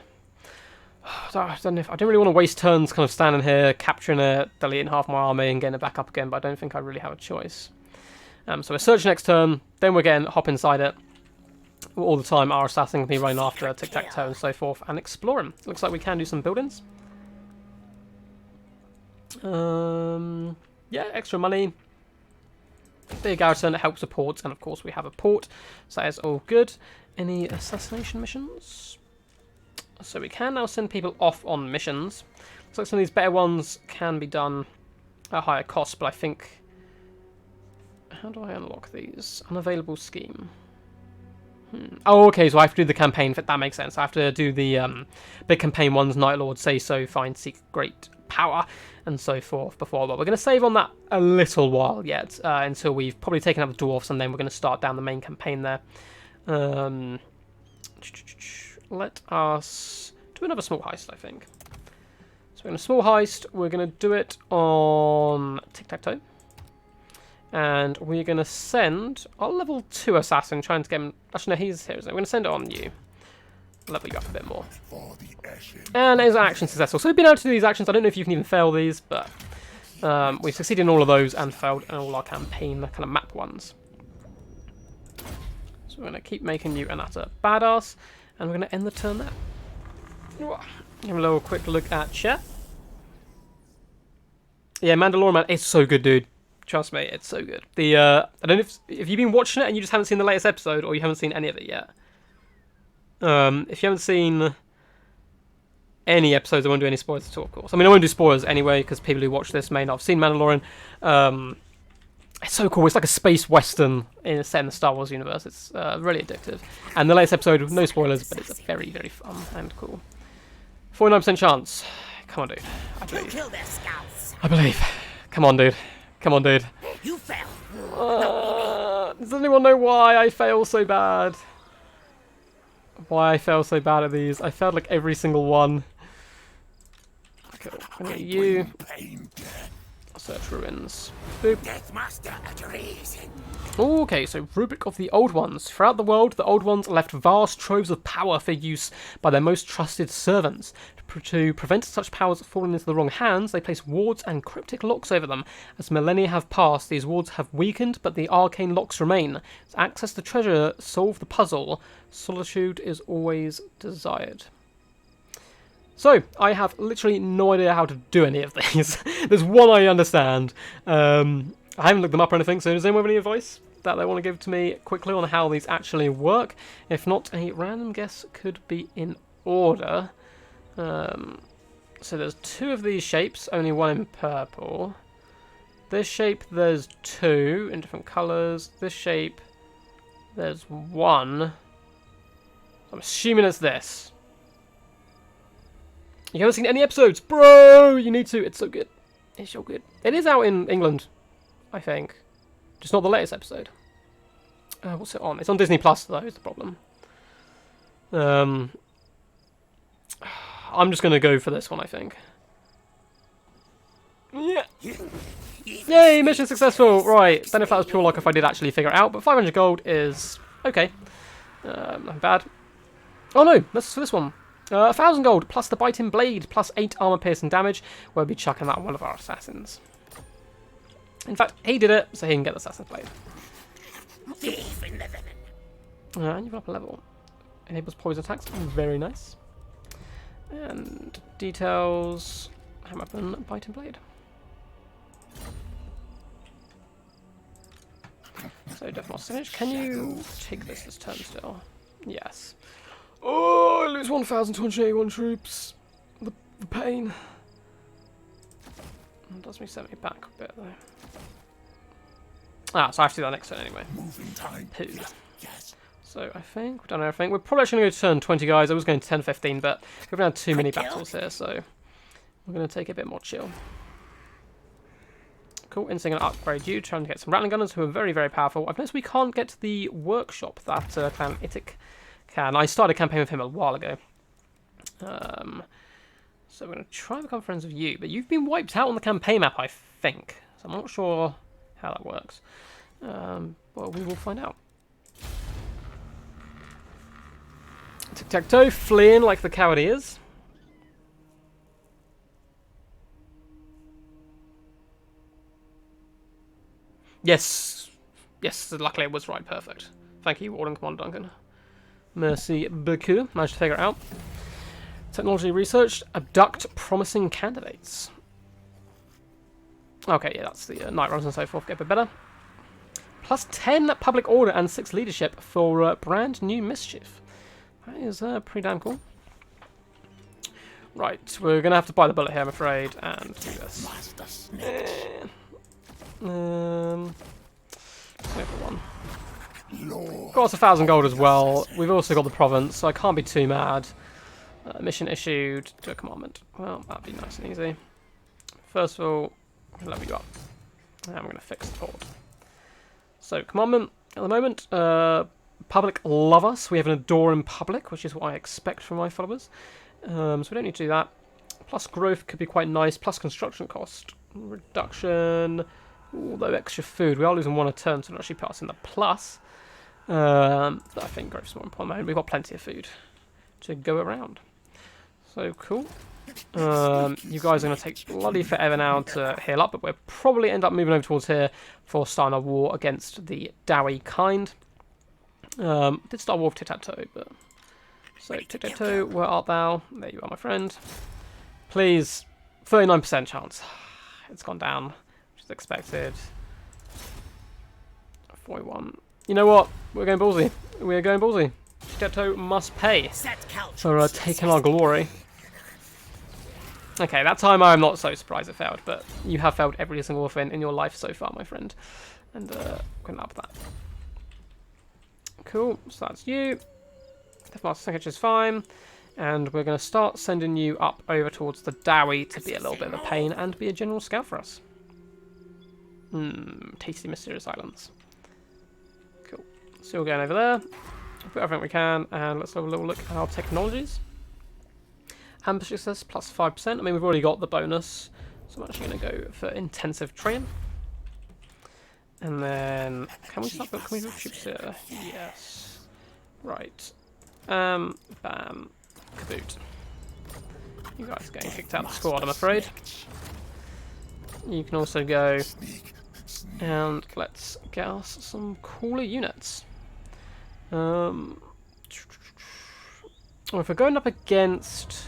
I don't really want to waste turns kind of standing here, capturing it, deleting half my army and getting it back up again, but I don't think I really have a choice. So we're searching next turn, then we're getting hop inside it all the time. Our assassin can be running after Tic-Tac-Toe and so forth, and exploring. Looks like we can do some buildings. Yeah, extra money. Big garrison, help support, and of course we have a port, so that is all good. Any assassination missions? So we can now send people off on missions. Looks like some of these better ones can be done at higher cost, but I think... How do I unlock these? Unavailable scheme. Oh, okay, so I have to do the campaign, that makes sense. I have to do the big campaign ones, Night Lord, Say So, Find, Seek Great Power, and so forth before. But we're going to save on that a little while yet, until we've probably taken out the dwarfs, and then we're going to start down the main campaign there. Let us do another small heist, I think. So we're going to small heist. We're going to do it on Tic-Tac-Toe. And we're going to send our level 2 assassin, trying to get him... Actually, no, he's here, isn't it? We're going to send it on you. Level you up a bit more. And it's action successful. So we've been able to do these actions. I don't know if you can even fail these, but we've succeeded in all of those and failed in all our campaign kind of map ones. So we're going to keep making you an utter badass, and we're going to end the turn there. Give a little quick look at chat. Yeah, Mandalorian, man, it's so good, dude. Trust me, it's so good. The I don't know if you've been watching it and you just haven't seen the latest episode, or you haven't seen any of it yet. If you haven't seen any episodes, I won't do any spoilers at all, of course. I mean, I won't do spoilers anyway, because people who watch this may not have seen Mandalorian. It's so cool. It's like a space western set in the Star Wars universe. It's really addictive. And the latest episode, no spoilers, but it's very, very fun and cool. 49% chance. Come on, dude. I believe. I believe. Come on, dude. Come on, dude. You failed. Does anyone know why I fail so bad? Why I fail so bad at these? I failed like every single one. Okay, I'm gonna get you. Search ruins. Boop. Deathmaster at reason. Okay, so rubric of the Old Ones. Throughout the world, the Old Ones left vast troves of power for use by their most trusted servants. To prevent such powers falling into the wrong hands, they place wards and cryptic locks over them. As millennia have passed, these wards have weakened, but the arcane locks remain. To access the treasure, solve the puzzle. Solitude is always desired. So, I have literally no idea how to do any of these. There's one I understand. I haven't looked them up or anything, so does anyone have any advice that they want to give to me quickly on how these actually work? If not, a random guess could be in order. So there's 2 of these shapes, only 1 in purple. This shape, there's 2 in different colours. This shape, there's 1. I'm assuming it's this. You haven't seen any episodes? Bro, you need to. It's so good. It's so good. It is out in England, I think. Just not the latest episode. What's it on? It's on Disney Plus, though, is the problem. I'm just going to go for this one, I think. Yeah. Yay, mission successful. Right, then if that was pure luck if I did actually figure it out, but 500 gold is okay. Not bad. Oh no, that's for this one. 1,000 gold plus the biting blade plus 8 armor piercing damage. We'll be chucking that on one of our assassins. In fact, he did it, so he can get the assassin's blade. And you've got up a level. Enables poison attacks. Very nice. And details. Hammer weapon, biting blade. So Deathmaster Snikch, can you take this turn still? Yes. Oh, I lose 1,281 troops. The pain. It does me set me back a bit though. Ah, so I have to do that next turn anyway. Moving time. Poo. Yes. So I think we've done everything. We're probably actually going to go to turn 20, guys. I was going to 10, 15, but we've had too many battles here, so we're going to take it a bit more chill. Cool, instantly going to upgrade you, trying to get some Rattling Gunners who are very, very powerful. I've noticed we can't get to the workshop that Clan Itik can. I started a campaign with him a while ago. So we're going to try to become friends with you, but you've been wiped out on the campaign map, I think. So I'm not sure how that works. But we will find out. Tic-tac-toe, fleeing like the coward he is. Yes. Yes, luckily it was right, perfect. Thank you, Warden Commander Duncan. Merci beaucoup. Managed to figure it out. Technology researched. Abduct promising candidates. Okay, yeah, that's the night runs and so forth. Get a bit better. Plus 10 public order and 6 leadership for brand new mischief. That is pretty damn cool. Right, we're going to have to bite the bullet here, I'm afraid, and do this. Master Snikch. One. Lord. Got us 1,000 gold as well. We've also got the province, so I can't be too mad. Mission issued to a commandment. Well, that'd be nice and easy. First of all, level you up. And we're going to fix the port. So, commandment at the moment. Public love us. We have an adore in public, which is what I expect from my followers. So we don't need to do that. Plus growth could be quite nice. Plus construction cost reduction. Although extra food, we are losing 1 a turn, so it actually put us in the plus. But I think growth's more important. We've got plenty of food to go around. So cool. You guys are going to take bloody forever now to heal up, but we'll probably end up moving over towards here for starting a war against the Dowie kind. Did start a war with Tic-tac-toe, but... So, Tic-tac-toe, where art thou? There you are, my friend. Please, 39% chance. It's gone down, which is expected. 41. You know what? We're going ballsy. We're going ballsy. Tic-tac-toe must pay for taking our glory. Okay, that time I'm not so surprised it failed, but you have failed every single thing in your life so far, my friend. And couldn't help that. Cool, so that's you. Deathmaster Snikch is fine. And we're going to start sending you up over towards the Dowie to be a little bit of a pain and be a general scout for us. Tasty mysterious islands. Cool. So we're going over there. Put everything we can, and let's have a little look at our technologies. Ambush success plus 5%. I mean, we've already got the bonus, so I'm actually going to go for intensive training. And then, can we move troops here? Yes. Right. Bam. Kaboot. You guys are getting kicked out of the squad, I'm afraid. You can also go, and let's get us some cooler units. Well, if we're going up against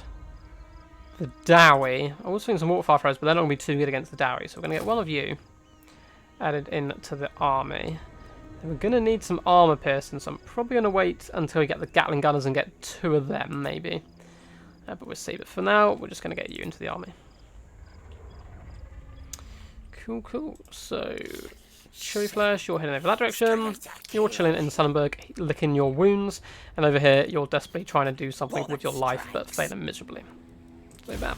the Dowie, I was thinking some waterfire throws, but they're not going to be too good against the Dowie, so we're going to get one of you added into the army. And we're going to need some armor piercing, so I'm probably going to wait until we get the Gatling Gunners and get 2 of them, maybe. But we'll see. But for now, we're just going to get you into the army. Cool. So, Cherry Flesh, you're heading over that direction. You're chilling in Sullenberg, licking your wounds. And over here, you're desperately trying to do something with your life, but failing miserably. So, bam.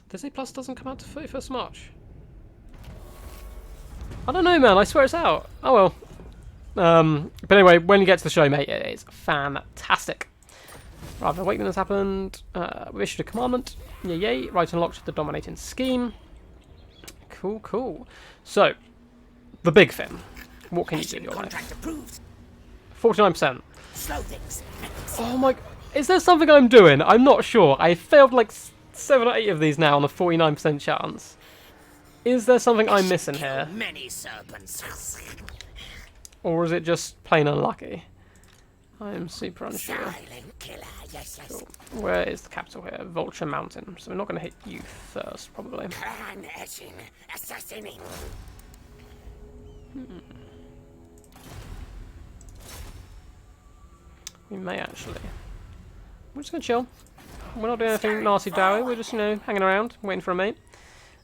Disney Plus doesn't come out to 31st March. I don't know, man. I swear it's out. Oh well. But anyway, when you get to the show, mate, it is fantastic. Rather awakening has happened. We've issued a commandment. Yay, yay. Right unlocked the dominating scheme. Cool, cool. So, the big thing. What can you do in your life? 49%. Slow things. Oh my... Is there something I'm doing? I'm not sure. I failed like 7 or 8 of these now on a 49% chance. Is there something I'm missing here? Many serpents. Or is it just plain unlucky? I am super unsure. Silent killer. Yes, yes. Cool. Where is the capital here? Vulture Mountain. So we're not going to hit you first, probably. Clan Eshin. Assassinating. We may actually. We're just going to chill. We're not doing anything nasty doughy. We're just, you know, hanging around, waiting for a mate.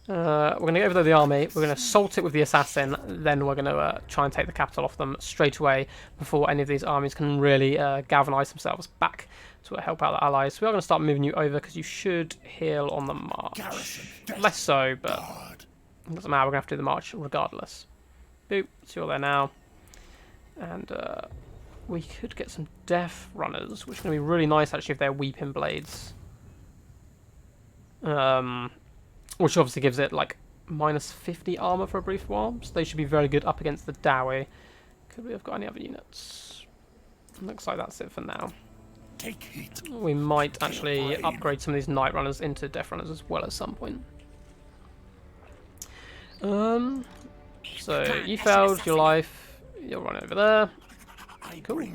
We're going to go over to the army. We're going to assault it with the assassin. Then we're going to try and take the capital off them straight away before any of these armies can really galvanise themselves back to help out the allies. So we are going to start moving you over because you should heal on the march. Less so, but it doesn't matter. We're going to have to do the march regardless. Boop. So you're there now. And we could get some death runners, which is going to be really nice actually if they're weeping blades. Which obviously gives it like minus 50 armor for a brief while, so they should be very good up against the Dowie. Could we have got any other units? Looks like that's it for now. Take heat. We might actually upgrade some of these Night Runners into Death Runners as well at some point. So you failed your life. You're running over there. Cool.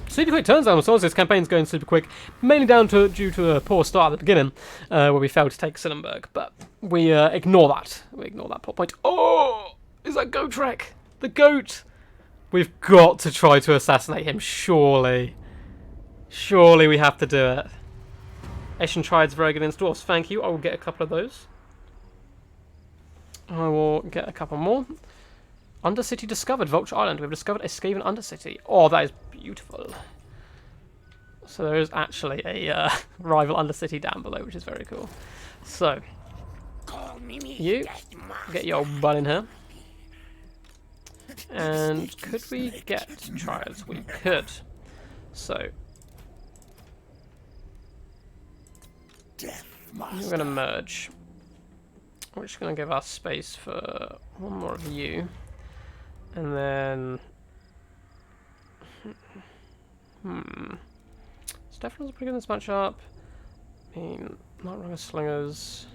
Super quick turns down. So this campaign's going super quick, mainly due to a poor start at the beginning, where we failed to take Sillenberg. But we ignore that. We ignore that plot point. Oh, is that Goat Trek? The goat. We've got to try to assassinate him. Surely, surely we have to do it. Eshin Triad's very good in dwarfs. Thank you. I will get a couple of those. I will get a couple more. Undercity discovered. Vulture Island. We've discovered a Skaven Undercity. Oh, that is beautiful. So there is actually a rival Undercity down below, which is very cool. So, you get your butt in here. And could we get trials? We could. So, we're going to merge. Which is going to give us space for one more of you. And then... Stefan's pretty good in this matchup. I mean, not running slingers.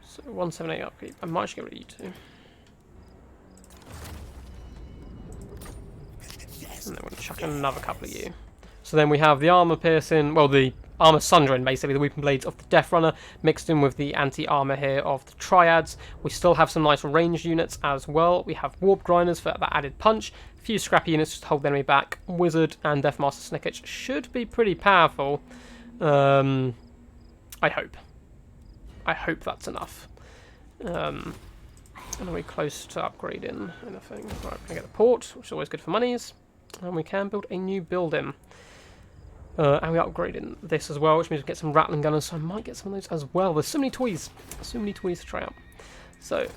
So 178 upkeep. I might actually get rid of you two. And then we'll chuck another couple of you. So then we have the armor piercing, well, the armor sundering, basically, the weeping blades of the Death Runner, mixed in with the anti-armor here of the Triads. We still have some nice ranged units as well. We have Warp Grinders for that added punch, a few scrappy units just to hold the enemy back. Wizard and Deathmaster Snikch should be pretty powerful. I hope. I hope that's enough. And are we close to upgrading anything? Right, we're going to get the port, which is always good for monies. And we can build a new building. And we're upgrading this as well, which means we get some rattling gunners, so I might get some of those as well. There's so many toys. So many toys to try out. So,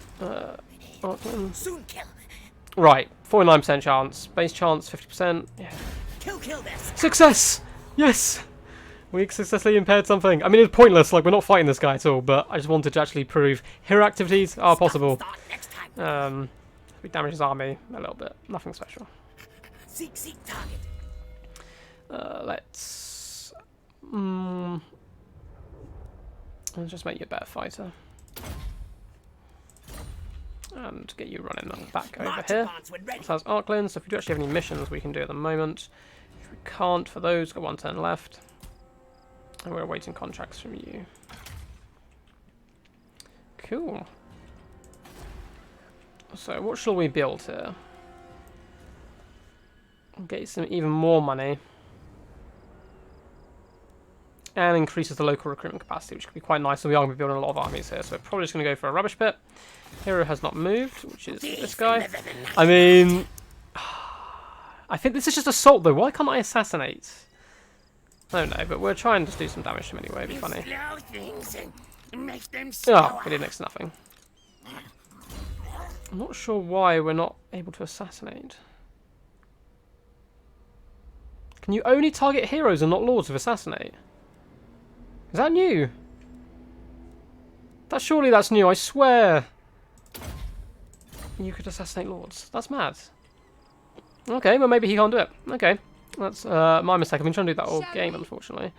Soon kill. right, 49% chance. Base chance, 50%. Yeah. Kill this. Success! Yes! We successfully impaired something. I mean, it's pointless, like, we're not fighting this guy at all, but I just wanted to actually prove hero activities are possible. Start next time. We damage his army a little bit. Nothing special. Seek target. Let's just make you a better fighter. And get you running back over here. So that's Arklin, so if we do actually have any missions we can do at the moment. If we can't for those, got one turn left. And we're awaiting contracts from you. Cool. So what shall we build here? Get you some even more money. And increases the local recruitment capacity, which could be quite nice. So we are going to be building a lot of armies here. So we're probably just going to go for a rubbish pit. Hero has not moved, which is this guy. I mean, I think this is just assault though. Why can't I assassinate? I don't know, but we're trying to do some damage to him anyway. It'd be funny. Oh, we did next to nothing. I'm not sure why we're not able to assassinate. Can you only target heroes and not lords with assassinate? Is that new? Surely that's new, I swear. You could assassinate lords. That's mad. Okay, well maybe he can't do it. Okay, that's my mistake. I've been trying to do that all game, unfortunately.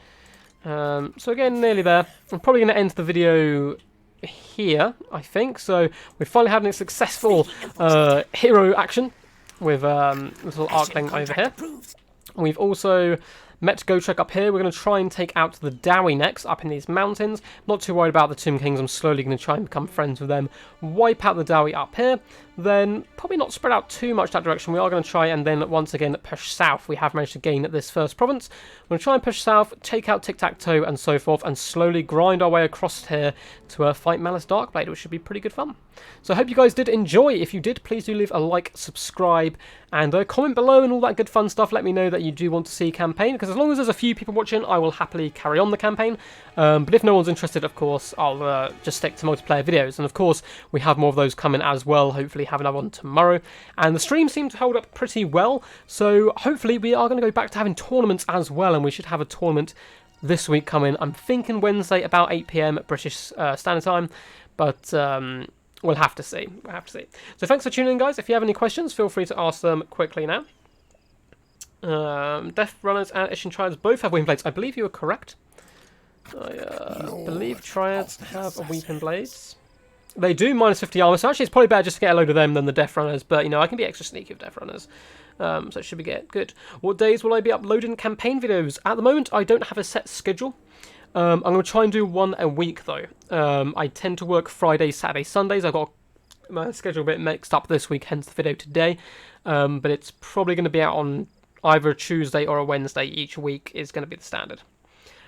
So again, nearly there. I'm probably going to end the video here, I think. So we finally had a successful hero action with little Arcling over here. We've also met Gotrek up here. We're going to try and take out the Dowie next up in these mountains. Not too worried about the Tomb Kings. I'm slowly going to try and become friends with them. Wipe out the Dowie up here. Then probably not spread out too much that direction. We are going to try and then once again push south. We have managed to gain this first province. We're going to try and push south, take out Tic-Tac-Toe and so forth, and slowly grind our way across here to fight Malice Darkblade, which should be pretty good fun. So I hope you guys did enjoy. If you did, please do leave a like, subscribe, and comment below and all that good fun stuff. Let me know that you do want to see a campaign, because as long as there's a few people watching, I will happily carry on the campaign. But if no one's interested, of course, I'll just stick to multiplayer videos. And of course, we have more of those coming as well. Hopefully have another one tomorrow. And the stream seemed to hold up pretty well. So hopefully we are going to go back to having tournaments as well. And we should have a tournament this week coming. I'm thinking Wednesday about 8 PM British Standard Time. But we'll have to see. We'll have to see. So thanks for tuning in, guys. If you have any questions, feel free to ask them quickly now. Death Runners and Eshin Triads both have weapon blades. I believe you are correct. I believe Triads have a weapon blades. They do minus 50 armor, so actually it's probably better just to get a load of them than the Death Runners, but you know, I can be extra sneaky with Death Runners. So it should be good. What days will I be uploading campaign videos? At the moment, I don't have a set schedule. I'm going to try and do one a week though. I tend to work Fridays, Saturdays, Sundays. I've got my schedule a bit mixed up this week, hence the video today. But it's probably going to be out on either a Tuesday or a Wednesday each week is going to be the standard.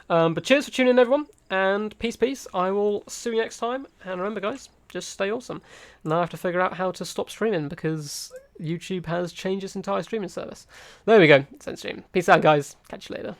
But cheers for tuning in, everyone, and peace. I will see you next time. And remember, guys, just stay awesome. Now I have to figure out how to stop streaming because YouTube has changed its entire streaming service. There we go. It's end stream. Peace out, guys. Catch you later.